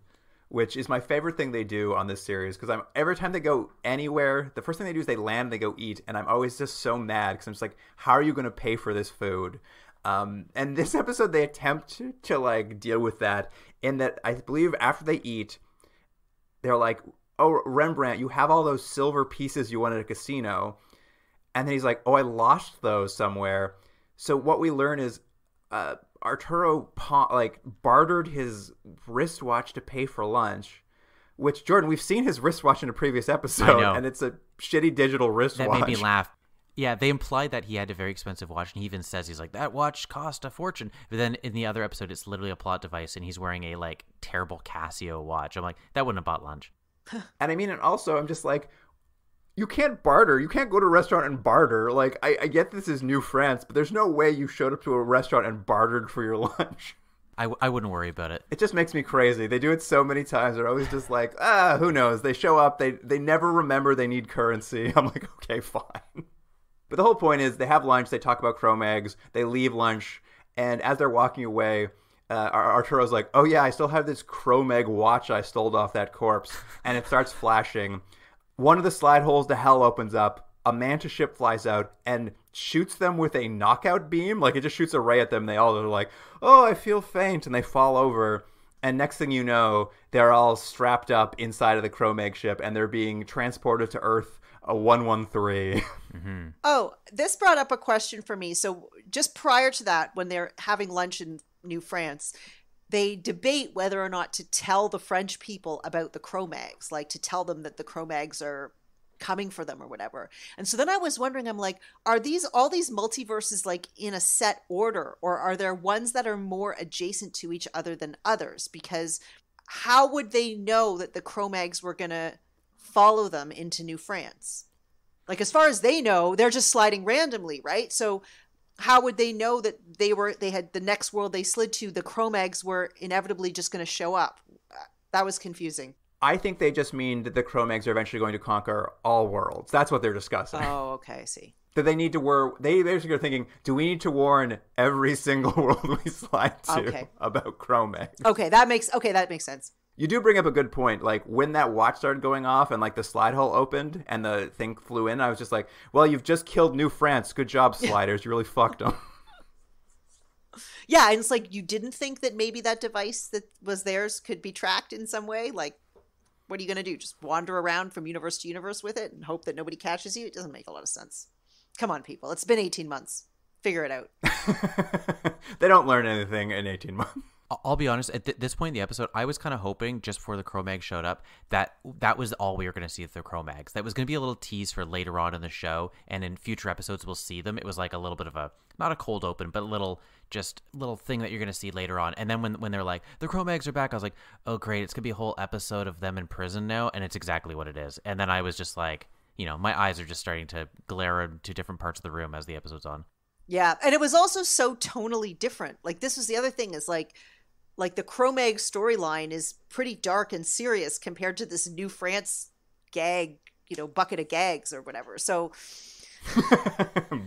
which is my favorite thing they do on this series, because every time they go anywhere, the first thing they do is they land, they go eat, and I'm always just so mad because I'm just like, how are you going to pay for this food? And this episode they attempt to like deal with that, in that I believe after they eat, they're like, oh, Rembrandt, you have all those silver pieces you won at a casino, and then he's like, oh, I lost those somewhere. So what we learn is Arturo bartered his wristwatch to pay for lunch, which, Jordan, we've seen his wristwatch in a previous episode, and it's a shitty digital wristwatch. That made me laugh. Yeah, they implied that he had a very expensive watch, and he even says, he's like, that watch cost a fortune. But then in the other episode, it's literally a plot device, and he's wearing a like terrible Casio watch. I'm like, that wouldn't have bought lunch. And I mean, and also I'm just like, you can't barter. You can't go to a restaurant and barter. Like, I get this is New France, but there's no way you showed up to a restaurant and bartered for your lunch. I wouldn't worry about it. It just makes me crazy. They do it so many times. They're always just like, who knows? They show up. They never remember they need currency. I'm like, okay, fine. But the whole point is they have lunch. They talk about Cro-Mags. They leave lunch. And as they're walking away, Arturo's like, oh, yeah, I still have this Cro-Mag watch I stole off that corpse. And it starts flashing. One of the slide holes to hell opens up. A manta ship flies out and shoots them with a knockout beam. Like, it just shoots a ray at them. They all are like, oh, I feel faint. And they fall over. And next thing you know, they're all strapped up inside of the Cro-Mag ship. And they're being transported to Earth, a 113. Mm-hmm. Oh, this brought up a question for me. So just prior to that, when they're having lunch in New France, they debate whether or not to tell the French people about the Cro-Mags, like to tell them that the Cro-Mags are coming for them or whatever. And so then I was wondering, I'm like, are all these multiverses like in a set order, or are there ones that are more adjacent to each other than others? Because how would they know that the Cro-Mags were going to follow them into New France? Like, as far as they know, they're just sliding randomly, right? So how would they know that they had the next world they slid to, the Cro-Mags were inevitably just going to show up? That was confusing. I think they just mean that the Cro-Mags are eventually going to conquer all worlds. That's what they're discussing. Oh, okay, I see. That they need to they basically are thinking, do we need to warn every single world we slide to about Cro-Mags? Okay, that makes sense. You do bring up a good point. Like, when that watch started going off and like the slide hole opened and the thing flew in, I was just like, well, you've just killed New France. Good job, sliders. You really fucked them. Yeah, and it's like, you didn't think that maybe that device that was theirs could be tracked in some way? Like, what are you going to do? Just wander around from universe to universe with it and hope that nobody catches you? It doesn't make a lot of sense. Come on, people. It's been 18 months. Figure it out. They don't learn anything in 18 months. I'll be honest, at this point in the episode, I was kind of hoping, just before the Cro-Mags showed up, that was all we were going to see of the Cro-Mags. That was going to be a little tease for later on in the show, and in future episodes we'll see them. It was like a little bit of not a cold open, but a little thing that you're going to see later on. And then when they're like, the Cro-Mags are back, I was like, oh great, it's going to be a whole episode of them in prison now, and it's exactly what it is. And then I was just like, my eyes are just starting to glare into different parts of the room as the episode's on. Yeah, and it was also so tonally different. Like, this was the other thing, is like, Like the Cro-Mag storyline is pretty dark and serious compared to this New France gag, bucket of gags or whatever. So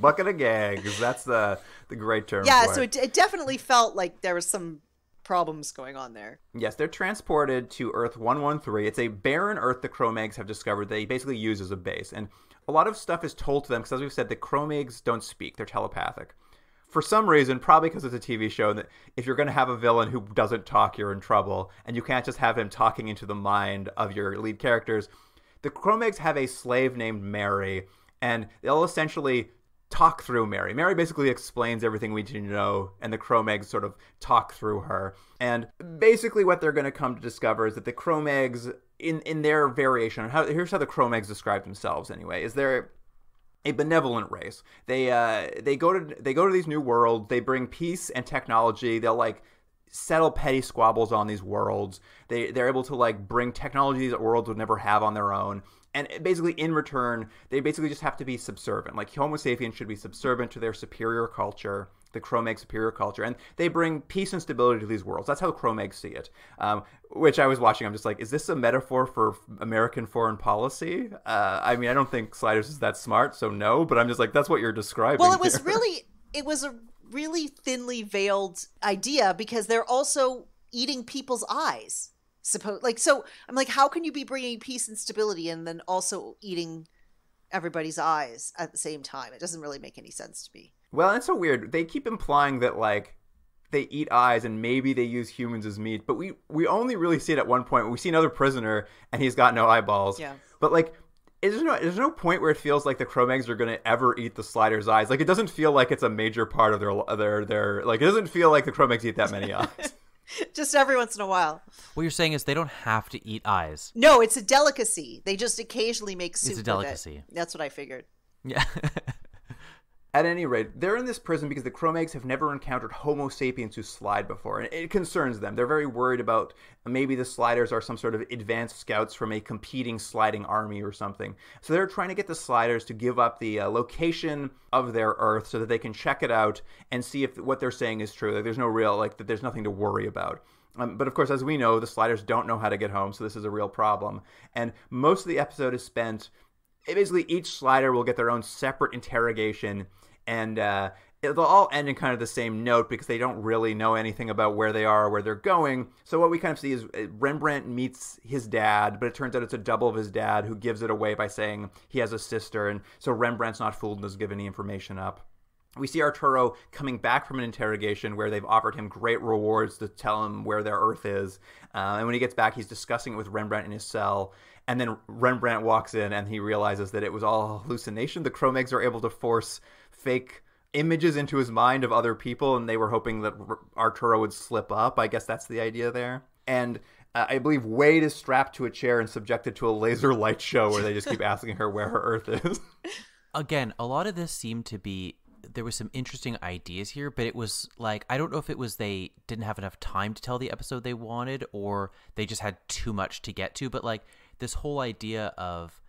bucket of gags. That's the great term. Yeah, for so it definitely felt like there was some problems going on there. Yes, they're transported to Earth 113. It's a barren Earth the Cro-Mags have discovered they basically use as a base. And a lot of stuff is told to them because, as we've said, the Cro-Mags don't speak. They're telepathic. For some reason, probably because it's a TV show, that if you're going to have a villain who doesn't talk, you're in trouble. And you can't just have him talking into the mind of your lead characters. The Cro-Mags have a slave named Mary, and they'll essentially talk through Mary. Mary basically explains everything we need to know, and the Cro-Mags sort of talk through her. And basically what they're going to come to discover is that the Cro-Mags, in their variation, here's how the Cro-Mags describe themselves anyway, is they're a benevolent race. They go to these new worlds. They bring peace and technology. They'll settle petty squabbles on these worlds. They're able to bring technology that worlds would never have on their own. And basically, in return, they basically just have to be subservient. Like Homo sapiens should be subservient to their superior culture, the Cro-Mag superior culture, and they bring peace and stability to these worlds. That's how Cro-Mags see it. Which I was watching, I'm just like, is this a metaphor for American foreign policy? I mean, I don't think Sliders is that smart, so no. But I'm just like, that's what you're describing. Well, it was a really thinly veiled idea because they're also eating people's eyes. So I'm like, how can you be bringing peace and stability and then also eating everybody's eyes at the same time? It doesn't really make any sense to me. Well, it's so weird. They keep implying that they eat eyes and maybe they use humans as meat, but we only really see it at one point. We see another prisoner and he's got no eyeballs. Yeah. But there's no point where it feels like the Cro-Mags are going to ever eat the Sliders' eyes. It doesn't feel like it's a major part of their it doesn't feel like the Cro-Mags eat that many eyes. Just every once in a while. What you're saying is they don't have to eat eyes. No, it's a delicacy. They just occasionally make soup. It's a delicacy. That's what I figured. Yeah. At any rate, they're in this prison because the Cro-Mags have never encountered Homo sapiens who slide before, and it concerns them. They're very worried about maybe the Sliders are some sort of advanced scouts from a competing sliding army or something. So they're trying to get the Sliders to give up the location of their Earth so that they can check it out and see if what they're saying is true. There's no real, that there's nothing to worry about. But of course, as we know, the Sliders don't know how to get home, so this is a real problem. And most of the episode is spent, basically each Slider will get their own separate interrogation, and they'll all end in kind of the same note because they don't really know anything about where they are or where they're going. So what we kind of see is Rembrandt meets his dad, but it turns out it's a double of his dad who gives it away by saying he has a sister, and so Rembrandt's not fooled and doesn't give any information up. We see Arturo coming back from an interrogation where they've offered him great rewards to tell him where their Earth is. And when he gets back, he's discussing it with Rembrandt in his cell. And then Rembrandt walks in and he realizes that it was all a hallucination. The Cro-Mags are able to force fake images into his mind of other people, and they were hoping that Arturo would slip up. I guess that's the idea there. And I believe Wade is strapped to a chair and subjected to a laser light show where they just keep asking her where her Earth is. Again, a lot of this seemed to be, there was some interesting ideas here, but it was I don't know if it was they didn't have enough time to tell the episode they wanted, or they just had too much to get to. But this whole idea of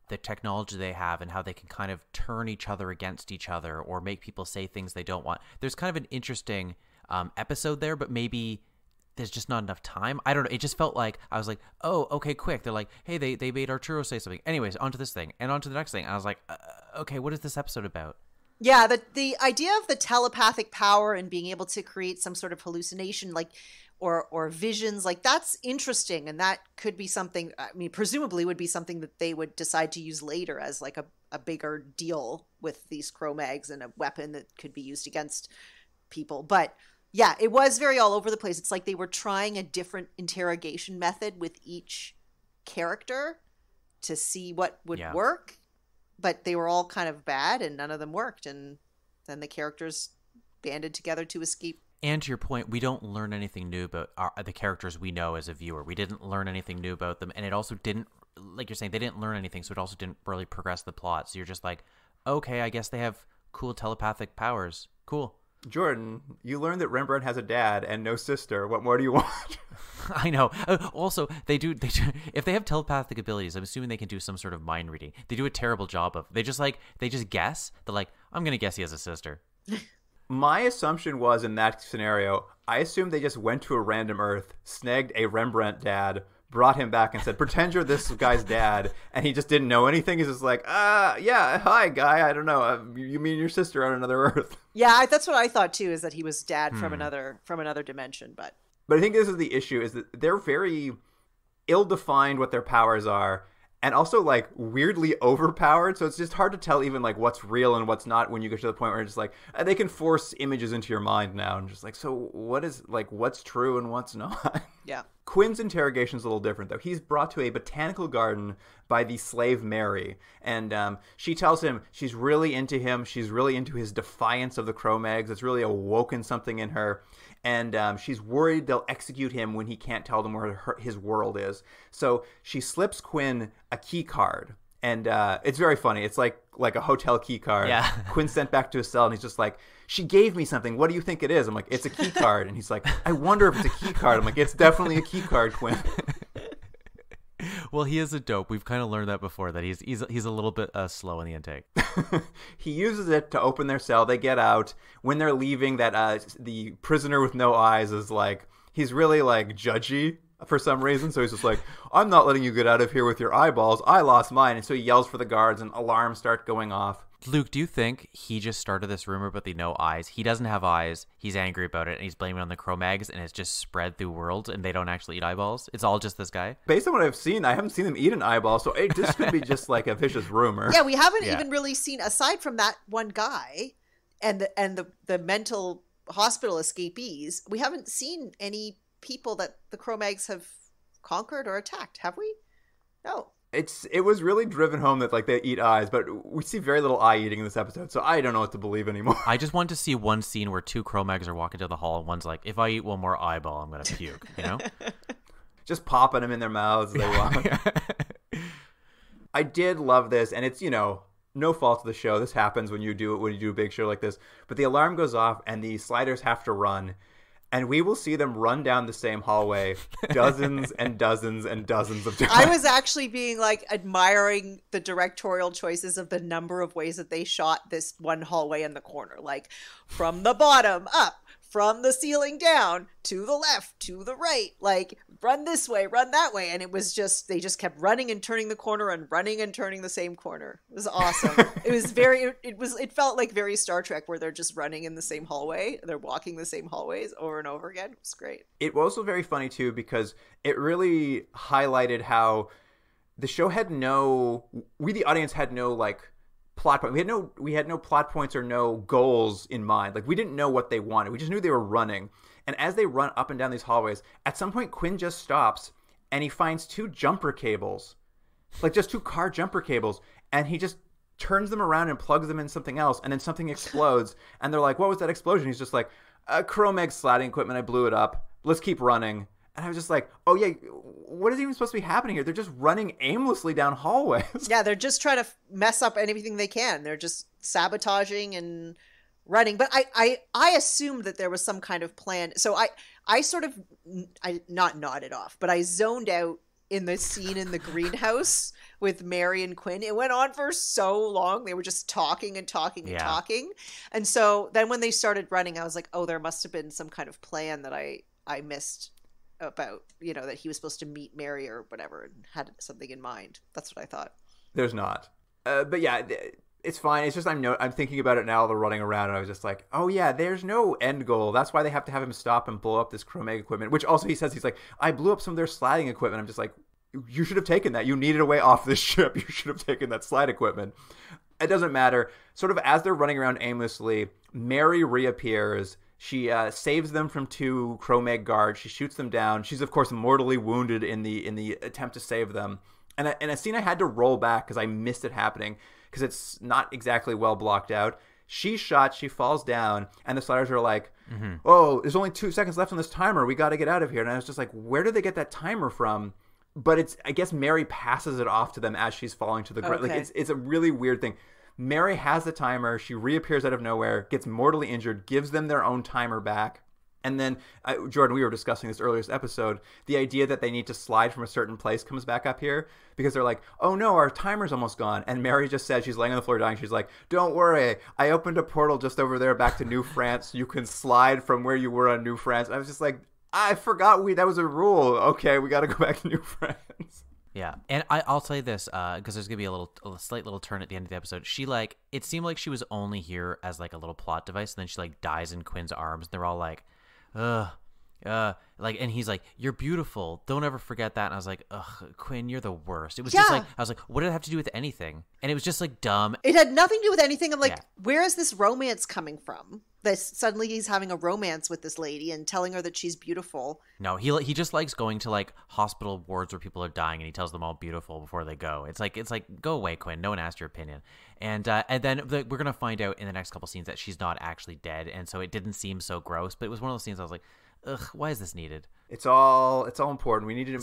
the technology they have and how they can kind of turn each other against each other or make people say things they don't want. There's kind of an interesting episode there, but maybe there's just not enough time. I don't know. It just felt like I was like, oh, okay, quick. They're like, hey, they made Arturo say something. Anyways, onto this thing and onto the next thing. I was like, okay, what is this episode about? Yeah, the idea of the telepathic power and being able to create some sort of hallucination, or visions, that's interesting, and that could be something, I mean, presumably would be something that they would decide to use later as a bigger deal with these Cro-Mags and a weapon that could be used against people. But yeah, it was very all over the place. It's like they were trying a different interrogation method with each character to see what would work, but they were all kind of bad and none of them worked, and then the characters banded together to escape. And to your point, we don't learn anything new about the characters we know as a viewer. We didn't learn anything new about them, and it also didn't, like you're saying, they didn't learn anything, so it also didn't really progress the plot. So you're just like, okay, I guess they have cool telepathic powers. Cool. Jordan, you learned that Rembrandt has a dad and no sister. What more do you want? I know. Also, they do. If they have telepathic abilities, I'm assuming they can do some sort of mind reading. They do a terrible job of. They just guess. They're like, I'm gonna guess he has a sister. My assumption was in that scenario, I assumed they just went to a random Earth, snagged a Rembrandt dad, brought him back and said, pretend you're this guy's dad. And he just didn't know anything. He's just like, yeah, hi, guy. I don't know. You mean your sister on another Earth. Yeah, that's what I thought, too, is that he was dad from another dimension. But I think this is the issue, is that they're very ill-defined what their powers are. And also, like, weirdly overpowered. So it's just hard to tell even, like, what's real and what's not when you get to the point where it's just like, they can force images into your mind now. And just like, so what is, like, what's true and what's not? yeah. Quinn's interrogation is a little different, though. He's brought to a botanical garden by the slave Mary. And she tells him she's really into him. She's really into his defiance of the Cro-Mags. It's really awoken something in her. And she's worried they'll execute him when he can't tell them where his world is. So she slips Quinn a key card. And it's very funny. It's like a hotel key card. Yeah. Quinn's sent back to his cell, and he's just like, she gave me something. What do you think it is? I'm like, it's a key card. And he's like, I wonder if it's a key card. I'm like, it's definitely a key card, Quinn. Well, he is a dope. We've kind of learned that before, that he's a little bit slow in the intake. He uses it to open their cell. They get out. When they're leaving, that the prisoner with no eyes is like, he's really like judgy for some reason. So he's just like, I'm not letting you get out of here with your eyeballs. I lost mine. And so he yells for the guards and alarms start going off. Luke, do you think he just started this rumor about the no eyes? He doesn't have eyes. He's angry about it, and he's blaming it on the Cro-Mags, and it's just spread through worlds, and they don't actually eat eyeballs? It's all just this guy? Based on what I've seen, I haven't seen them eat an eyeball, so this could be just like a vicious rumor. Yeah, we haven't even really seen, aside from that one guy and the mental hospital escapees, we haven't seen any people that the Cro-Mags have conquered or attacked, have we? No. It was really driven home that like they eat eyes, but we see very little eye eating in this episode, so I don't know what to believe anymore. I just want to see one scene where two Cro-Mags are walking to the hall, and one's like, if I eat one more eyeball, I'm gonna puke, you know? Just popping them in their mouths as they walk. I did love this, and it's, no fault of the show. This happens when you do a big show like this. But the alarm goes off, and the sliders have to run. And we will see them run down the same hallway dozens and dozens and dozens of times. I was actually being like admiring the directorial choices of the number of ways that they shot this one hallway in the corner. Like from the bottom up, from the ceiling down, to the left, to the right, like run this way, run that way. And it was just, they just kept running and turning the corner and running and turning the same corner. It was awesome. It felt like very Star Trek, where they're just running in the same hallway. They're walking the same hallways over and over again. It was great. It was also very funny too, because it really highlighted how the show had we the audience had no like plot point. We had no plot points or no goals in mind. Like we didn't know what they wanted. We just knew they were running. And as they run up and down these hallways, at some point Quinn just stops and he finds two jumper cables. Like just two car jumper cables, and he just turns them around and plugs them in something else, and then something explodes. And they're like, what was that explosion? He's just like, Cro-Mag sliding equipment, I blew it up. Let's keep running. And I was just like, oh yeah, what is even supposed to be happening here? They're just running aimlessly down hallways. Yeah, they're just trying to mess up anything they can. They're just sabotaging and running. But I assumed that there was some kind of plan. So I sort of, not nodded off, but I zoned out in the scene in the greenhouse with Mary and Quinn. It went on for so long. They were just talking and talking and talking. And so then when they started running, I was like, oh, there must have been some kind of plan that I missed about, that he was supposed to meet Mary or whatever and had something in mind. That's what I thought. There's not. But yeah, it's fine. It's just I'm thinking about it now, they're running around, and I was just like, oh yeah, there's no end goal. That's why they have to have him stop and blow up this Cro-Mag equipment, which also he says, he's like, I blew up some of their sliding equipment. I'm just like, you should have taken that. You needed a way off this ship. You should have taken that slide equipment. It doesn't matter. Sort of as they're running around aimlessly, Mary reappears. She saves them from two Cro-Mag guards. She shoots them down. She's, of course, mortally wounded in the attempt to save them. And a scene I had to roll back because I missed it happening, because it's not exactly well blocked out. She's shot. She falls down. And the sliders are like, oh, there's only 2 seconds left on this timer. We got to get out of here. And I was just like, where did they get that timer from? But I guess Mary passes it off to them as she's falling to the ground. Okay. Like it's a really weird thing. Mary has the timer. She reappears out of nowhere, gets mortally injured, gives them their own timer back. And then, Jordan, we were discussing this earlier this episode, the idea that they need to slide from a certain place comes back up here because they're like, oh no, our timer's almost gone. And Mary just said, she's laying on the floor dying. She's like, don't worry. I opened a portal just over there back to New France. You can slide from where you were on New France. I was just like, I forgot that was a rule. Okay, we got to go back to New France. Yeah, and I'll say this because there's gonna be a slight little turn at the end of the episode. She it seemed like she was only here as like a little plot device, and then she dies in Quinn's arms. And they're all like, and he's like, "You're beautiful. Don't ever forget that." And I was like, "Ugh, Quinn, you're the worst." It was just I was like, "What did it have to do with anything?" And it was just dumb. It had nothing to do with anything. I'm like, where is this romance coming from? Suddenly he's having a romance with this lady and telling her that she's beautiful. No, he just likes going to hospital wards where people are dying, and he tells them all beautiful before they go. It's like go away, Quinn. No one asked your opinion. And then we're gonna find out in the next couple scenes that she's not actually dead, and so it didn't seem so gross. But it was one of those scenes I was like, ugh, why is this needed? It's all important. We need him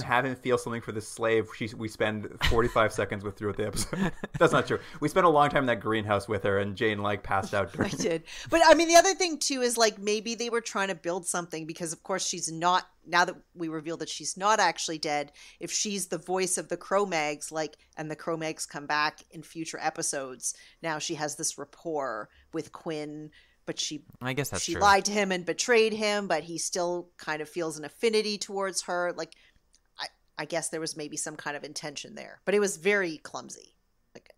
have him feel something for this slave we spend 45 seconds with throughout the episode. That's not true. We spent a long time in that greenhouse with her, and Jane passed out during I did. But I mean, the other thing too is maybe they were trying to build something because of course she's not, now that we reveal that she's not actually dead, if she's the voice of the Cro-Mags, and the Cro-Mags come back in future episodes, now she has this rapport with Quinn. But I guess that's she true. lied to him and betrayed him, but he still kind of feels an affinity towards her. I guess there was maybe some kind of intention there, but it was very clumsy,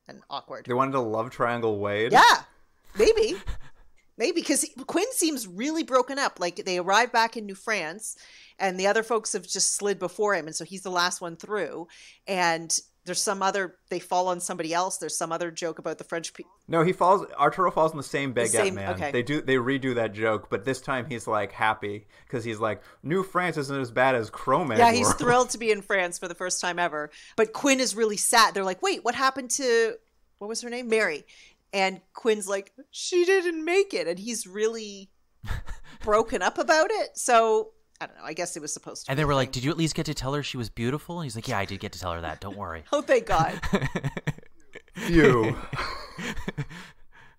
and awkward. They wanted a love triangle Wade? Yeah, maybe. Maybe, because Quinn seems really broken up. They arrive back in New France, and the other folks have just slid before him, and so he's the last one through. And there's they fall on somebody else. There's some other joke about the French people. No, Arturo falls in the same baguette man. Okay. They redo that joke, but this time he's happy because he's like, New France isn't as bad as Cro-Mag. Yeah, he's thrilled to be in France for the first time ever. But Quinn is really sad. They're like, wait, what happened to, what was her name? Mary. And Quinn's like, she didn't make it. And he's really broken up about it. So I don't know. I guess it was supposed to be. And they were like, did you at least get to tell her she was beautiful? And he's like, yeah, I did get to tell her that. Don't worry. Oh, thank God. Phew.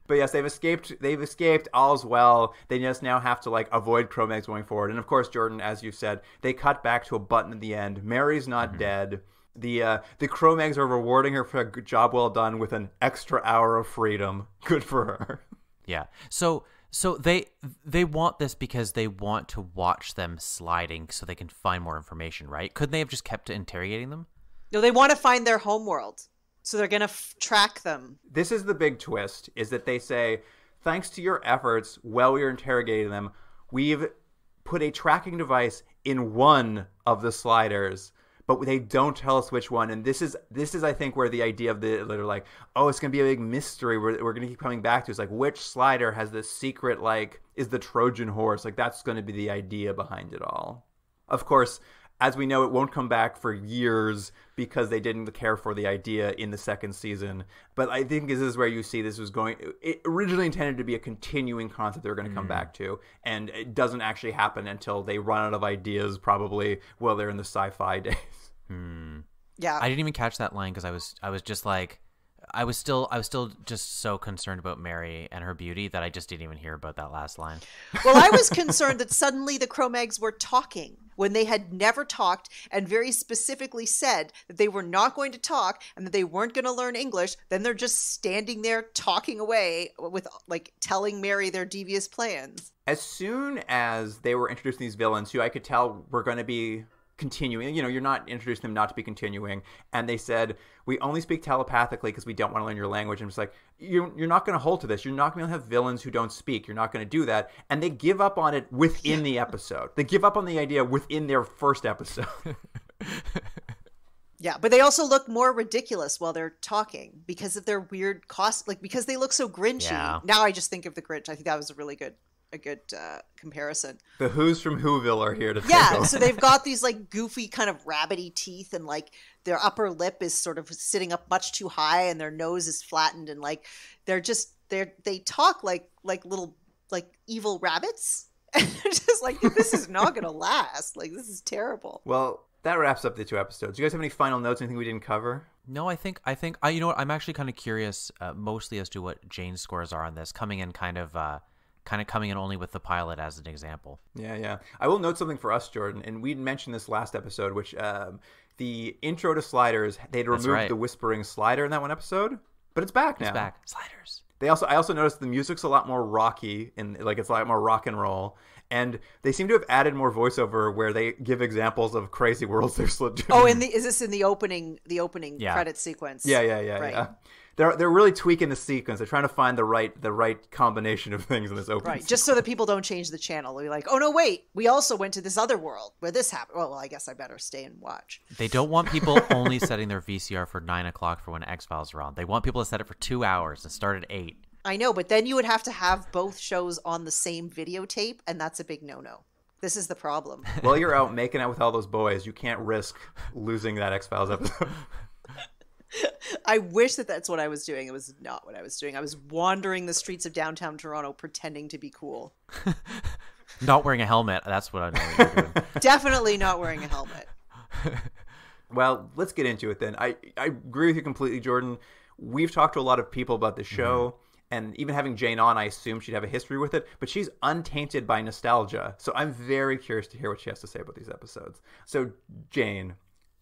But yes, they've escaped. All's well. They just now have to avoid Cro-Mags going forward. And of course, Jordan, as you said, they cut back to a button at the end. Mary's not dead. The Cro-Mags are rewarding her for a good job well done with an extra hour of freedom. Good for her. Yeah. So they want this because they want to watch them sliding so they can find more information, right? Couldn't they have just kept interrogating them? No, they want to find their homeworld. So they're going to track them. This is the big twist, is that they say, thanks to your efforts while we were interrogating them, we've put a tracking device in one of the sliders, but they don't tell us which one. And this is I think, where the idea of they're like, oh, it's going to be a big mystery we're going to keep coming back to. It's which slider has this secret, is the Trojan horse? That's going to be the idea behind it all. Of course, as we know, it won't come back for years because they didn't care for the idea in the second season. But I think this is where you see this was going. It originally intended to be a continuing concept they're going to come back to. And it doesn't actually happen until they run out of ideas, probably, while they're in the sci-fi days. Yeah. I didn't even catch that line because I was just I was still just so concerned about Mary and her beauty that I just didn't even hear about that last line. Well, I was concerned that suddenly the Cro-Mags were talking when they had never talked, and very specifically said that they were not going to talk and that they weren't going to learn English. Then they're just standing there talking away with telling Mary their devious plans. As soon as they were introducing these villains who I could tell were going to be continuing, you're not introducing them not to be continuing, and they said, we only speak telepathically because we don't want to learn your language. And it's like, you're not going to hold to this. You're not going to have villains who don't speak. You're not going to do that. And they give up on it within the episode. They give up on the idea within their first episode. Yeah, but they also look more ridiculous while they're talking because of their weird because they look so grinchy. Yeah. Now I just think of the Grinch. I think that was a good comparison. The Who's from Whoville are here to take over. So they've got these goofy kind of rabbity teeth, and their upper lip is sort of sitting up much too high, and their nose is flattened, and they talk like little evil rabbits. And they're just this is not gonna last. This is terrible. Well, that wraps up the two episodes. Do you guys have any final notes? Anything we didn't cover? No, I think you know what, I'm actually kind of curious mostly as to what Jane's scores are on this, coming in kind of kind of coming in only with the pilot as an example. Yeah. I will note something for us, Jordan, and we mentioned this last episode, which the intro to Sliders, they'd removed the whispering slider in that one episode, but it's back now. It's back. Sliders. I also noticed the music's a lot more rocky, and like it's a lot more rock and roll. And they seem to have added more voiceover where they give examples of crazy worlds they're slipped. Oh, is this in the opening credit sequence? Yeah. Right. Yeah. They're really tweaking the sequence. They're trying to find the right combination of things in this opening. Right, just so that people don't change the channel. They'll be like, oh no, wait, we also went to this other world where this happened. Well, I guess I better stay and watch. They don't want people only setting their VCR for 9 o'clock for when X-Files are on. They want people to set it for 2 hours and start at 8. I know, but then you would have to have both shows on the same videotape, and that's a big no-no. This is the problem. While you're out making out with all those boys, you can't risk losing that X-Files episode. I wish that's what I was doing. It was not what I was doing. I was wandering the streets of downtown Toronto pretending to be cool. Not wearing a helmet. That's what I know you're doing. Definitely not wearing a helmet. Well, let's get into it then. I agree with you completely, Jordan. We've talked to a lot of people about the show. And even having Jane on, I assume she'd have a history with it. But she's untainted by nostalgia. So I'm very curious to hear what she has to say about these episodes. So, Jane,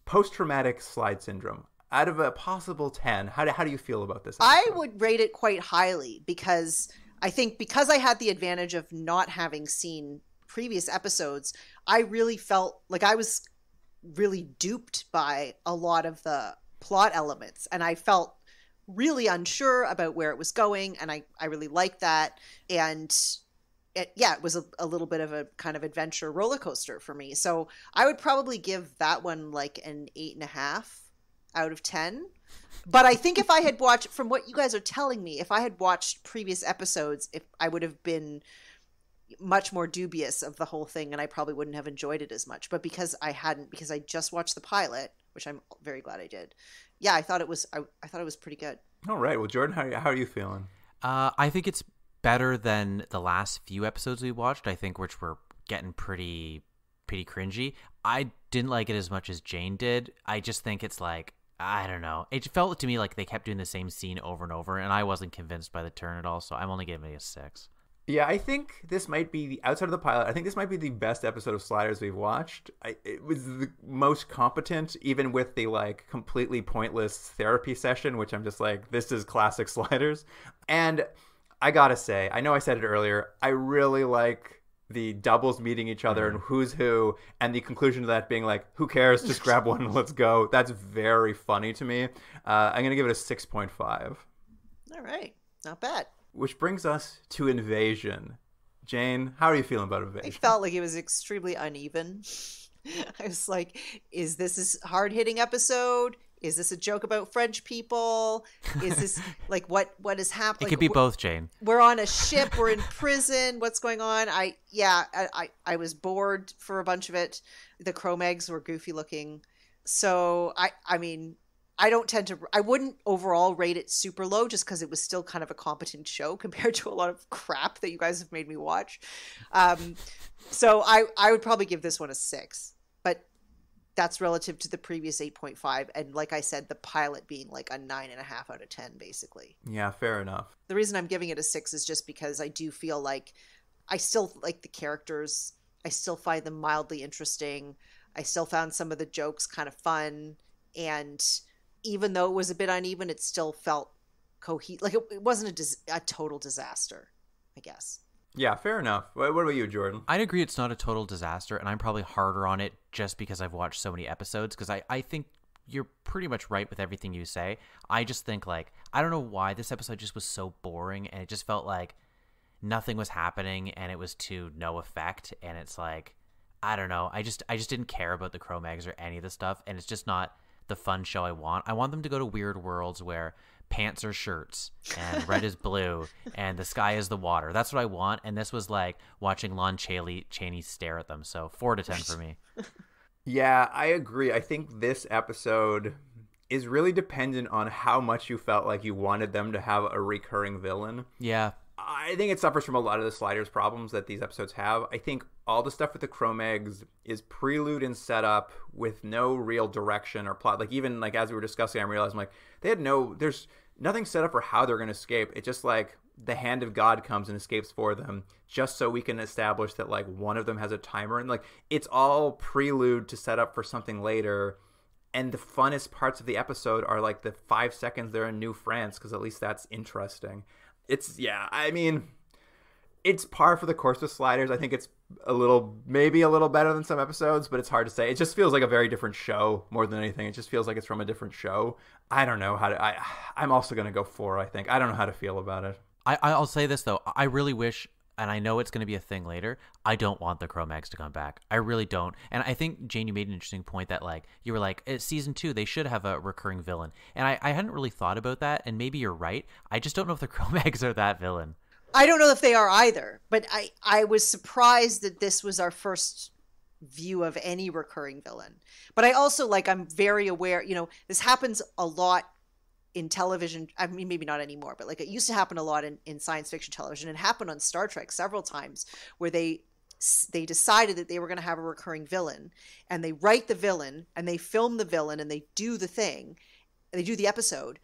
post-traumatic slide syndrome. Out of a possible 10, how do you feel about this episode? I would rate it quite highly because I think because I had the advantage of not having seen previous episodes, I really felt like I was really duped by a lot of the plot elements. And I felt really unsure about where it was going, and I really liked that. And it was a little bit of a kind of adventure roller coaster for me. So I would probably give that one like an 8.5 out of 10. But I think if I had watched, from what you guys are telling me, if I had watched previous episodes, if I would have been much more dubious of the whole thing, and I probably wouldn't have enjoyed it as much. But because I just watched the pilot, which I'm very glad I did. Yeah, I thought it was pretty good. All right. Well, Jordan, how are you feeling? I think it's better than the last few episodes we watched, I think, which were getting pretty cringy. I didn't like it as much as Jane did. I just think it's like, I don't know. It felt to me like they kept doing the same scene over and over, and I wasn't convinced by the turn at all, so I'm only giving it a 6. Yeah, I think this might be, outside of the pilot, I think this might be the best episode of Sliders we've watched. It was the most competent, even with the, like, completely pointless therapy session, which I'm just like, this is classic Sliders. And I gotta say, I know I said it earlier, I really like the doubles meeting each other and who's who, and the conclusion of that being like, who cares, just grab one and let's go. That's very funny to me. I'm gonna give it a 6.5. All right, not bad. Which brings us to Invasion. Jane, how are you feeling about Invasion? I felt like it was extremely uneven. I was like, is this a hard-hitting episode? Is this a joke about French people? Is this like what is happening? It could be both, Jane. We're on a ship. We're in prison. What's going on? I was bored for a bunch of it. The Cro-Mags were goofy looking. So I mean, I wouldn't overall rate it super low just because it was still kind of a competent show compared to a lot of crap that you guys have made me watch. So I would probably give this one a 6, but that's relative to the previous 8.5. And like I said, the pilot being like a 9.5 out of 10, basically. Yeah, fair enough. The reason I'm giving it a 6 is just because I do feel like I still like the characters. I still find them mildly interesting. I still found some of the jokes kind of fun. And even though it was a bit uneven, it still felt cohesive. Like it wasn't a total disaster, I guess. Yeah, fair enough. What about you, Jordan? I'd agree it's not a total disaster, and I'm probably harder on it just because I've watched so many episodes, because I think you're pretty much right with everything you say. I just think, like, I don't know why this episode just was so boring, and it just felt like nothing was happening, and it was to no effect, and it's like, I don't know. I just didn't care about the Cro-Mags or any of the stuff, and it's just not the fun show I want. I want them to go to weird worlds where pants are shirts and red is blue and the sky is the water. That's what I want. And this was like watching Lon Chaney stare at them. So 4 to 10 for me. Yeah, I agree. I think this episode is really dependent on how much you felt like you wanted them to have a recurring villain. Yeah. I think it suffers from a lot of the Sliders problems that these episodes have. I think all the stuff with the Cro-Mags is prelude and setup with no real direction or plot. Like, even like as we were discussing, I realized, I'm like, there's nothing set up for how they're going to escape. It's just like, the hand of God comes and escapes for them, just so we can establish that like one of them has a timer, and like it's all prelude to set up for something later. And the funnest parts of the episode are like the 5 seconds they're in New France, because at least that's interesting. It's, yeah, I mean, it's par for the course with Sliders. I think it's maybe a little better than some episodes, but it's hard to say. It just feels like a very different show more than anything. It just feels like it's from a different show. I don't know how to, I'm also going to go 4, I think. I don't know how to feel about it. I'll say this, though. I really wish, and I know it's going to be a thing later, I don't want the Cro-Mags to come back. I really don't. And I think, Jane, you made an interesting point that, like, you were like, it's season 2, they should have a recurring villain. And I hadn't really thought about that, and maybe you're right. I just don't know if the Cro-Mags are that villain. I don't know if they are either, but I was surprised that this was our first view of any recurring villain. But I also, like, I'm very aware, you know, this happens a lot in television. I mean, maybe not anymore, but like it used to happen a lot in science fiction television. It happened on Star Trek several times where they decided that they were going to have a recurring villain, and they write the villain and they film the villain and they do the thing, and they do the episode,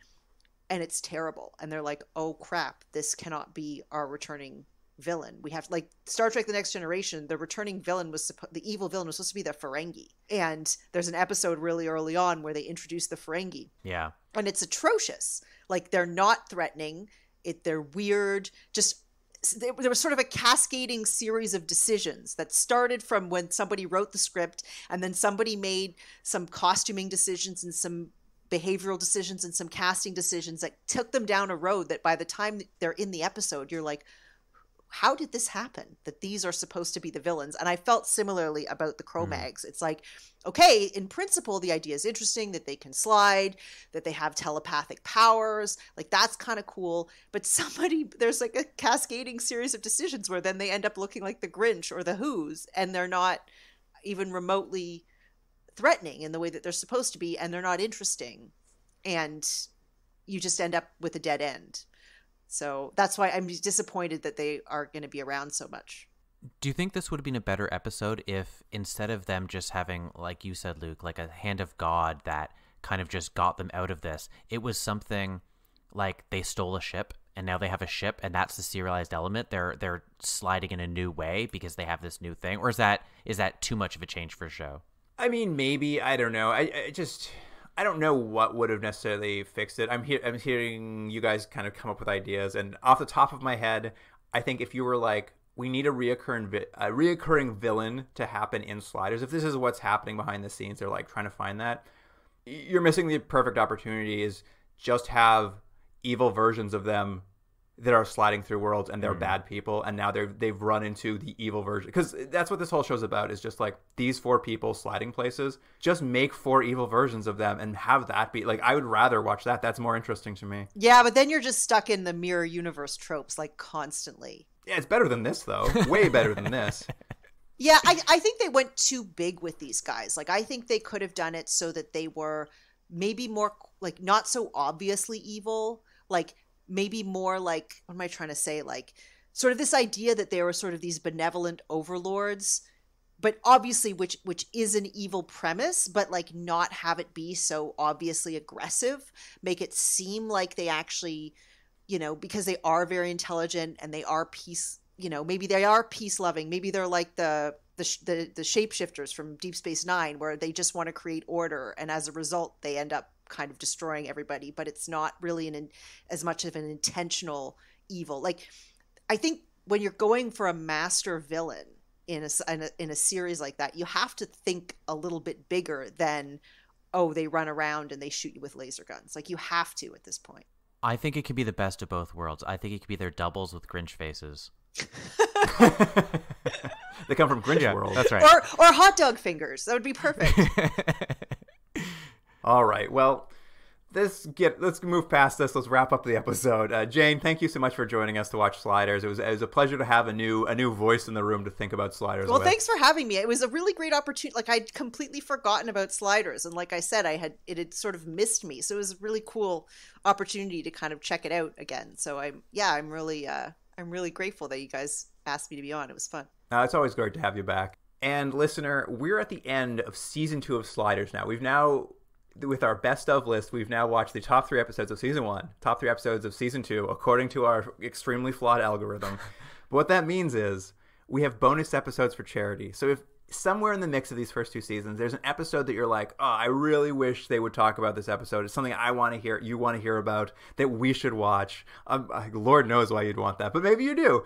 and it's terrible. And they're like, oh crap, this cannot be our returning villain. We have, like, Star Trek The Next Generation, the returning villain was the evil villain was supposed to be the Ferengi. And there's an episode really early on where they introduce the Ferengi. Yeah. And it's atrocious. Like, they're not threatening. They're weird. Just, there was sort of a cascading series of decisions that started from when somebody wrote the script, and then somebody made some costuming decisions and some behavioral decisions and some casting decisions that took them down a road that by the time they're in the episode, you're like, how did this happen? That these are supposed to be the villains? And I felt similarly about the Cro-Mags. It's like, okay, in principle, the idea is interesting, that they can slide, that they have telepathic powers. Like, that's kind of cool. But there's like a cascading series of decisions where then they end up looking like the Grinch or the Who's, and they're not even remotely threatening in the way that they're supposed to be, and they're not interesting. And you just end up with a dead end. So that's why I'm disappointed that they are going to be around so much. Do you think this would have been a better episode if instead of them just having, like you said, Luke, like a hand of God that kind of just got them out of this, it was something like they stole a ship and now they have a ship and that's the serialized element? They're sliding in a new way because they have this new thing? Or is that too much of a change for a show? I mean, maybe. I don't know. I don't know what would have necessarily fixed it. I'm hearing you guys kind of come up with ideas, and off the top of my head, I think if you were like, we need a reoccurring villain to happen in Sliders, if this is what's happening behind the scenes, they're like trying to find that, you're missing the perfect opportunity. Is just have evil versions of them that are sliding through worlds, and they're bad people, and now they've run into the evil version, because that's what this whole show's about, is just like these 4 people sliding places. Just make 4 evil versions of them and have that be like, I would rather watch that. That's more interesting to me. Yeah, but then you're just stuck in the mirror universe tropes like constantly. Yeah, it's better than this though. Way better than this. Yeah, I think they went too big with these guys. Like, I think they could have done it so that they were maybe more like not so obviously evil, like maybe more like, what am I trying to say? Like, sort of this idea that they were sort of these benevolent overlords, but obviously, which is an evil premise, but like not have it be so obviously aggressive. Make it seem like they actually, you know, because they are very intelligent and they are maybe they are peace loving. Maybe they're like the shapeshifters from Deep Space Nine, where they just want to create order, and as a result, they end up kind of destroying everybody, but it's not really as much of an intentional evil. Like, I think when you're going for a master villain in a series like that, you have to think a little bit bigger than, oh, they run around and they shoot you with laser guns. Like, you have to at this point. I think it could be the best of both worlds. I think it could be their doubles with Grinch faces. They come from Grinch World. That's right. Or hot dog fingers. That would be perfect. All right. Well, let's move past this. Let's wrap up the episode. Jane, thank you so much for joining us to watch Sliders. It was a pleasure to have a new voice in the room to think about Sliders. Well, thanks for having me. It was a really great opportunity. Like, I'd completely forgotten about Sliders, and like I said, it had sort of missed me. So it was a really cool opportunity to kind of check it out again. So I'm really grateful that you guys asked me to be on. It was fun. It's always great to have you back. And listener, we're at the end of season 2 of Sliders now. We've now with our best of list, we've now watched the top 3 episodes of season 1, top 3 episodes of season 2, according to our extremely flawed algorithm. But what that means is we have bonus episodes for charity. So if somewhere in the mix of these first 2 seasons, there's an episode that you're like, oh, I really wish they would talk about this episode. It's something I want to hear, you want to hear about, that we should watch. Lord knows why you'd want that, but maybe you do.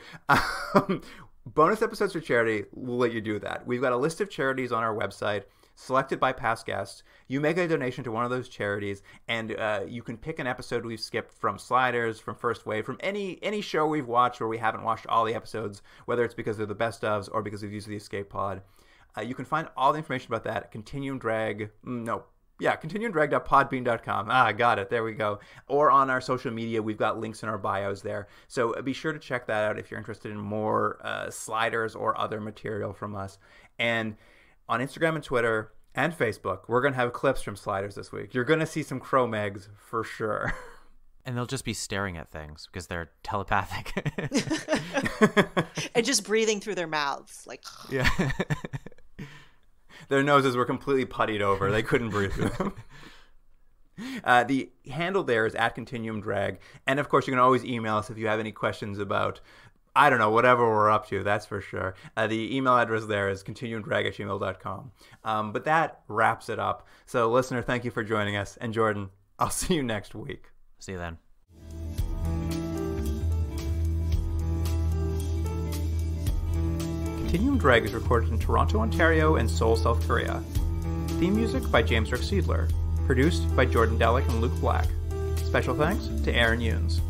Bonus episodes for charity will let you do that. We've got a list of charities on our website, selected by past guests. You make a donation to one of those charities, and you can pick an episode we've skipped from Sliders, from First Wave, from any show we've watched where we haven't watched all the episodes, whether it's because they're the best ofs or because we've used the escape pod. You can find all the information about that at continuumdrag.podbean.com. Got it. There we go. Or on our social media, we've got links in our bios there. So be sure to check that out if you're interested in more Sliders or other material from us. And on Instagram and Twitter and Facebook, we're going to have clips from Sliders this week. You're going to see some Cro-Megs for sure. And they'll just be staring at things because they're telepathic. And just breathing through their mouths. Like, yeah. Their noses were completely puttied over. They couldn't breathe through them. The handle there is @continuumdrag. And, of course, you can always email us if you have any questions about, I don't know, whatever we're up to, that's for sure. The email address there is continuumdrag@gmail.com. But that wraps it up. So, listener, thank you for joining us. And, Jordan, I'll see you next week. See you then. Continuum Drag is recorded in Toronto, Ontario, and Seoul, South Korea. Theme music by James Rick Seidler. Produced by Jordan Delick and Luke Black. Special thanks to Aaron Yunes.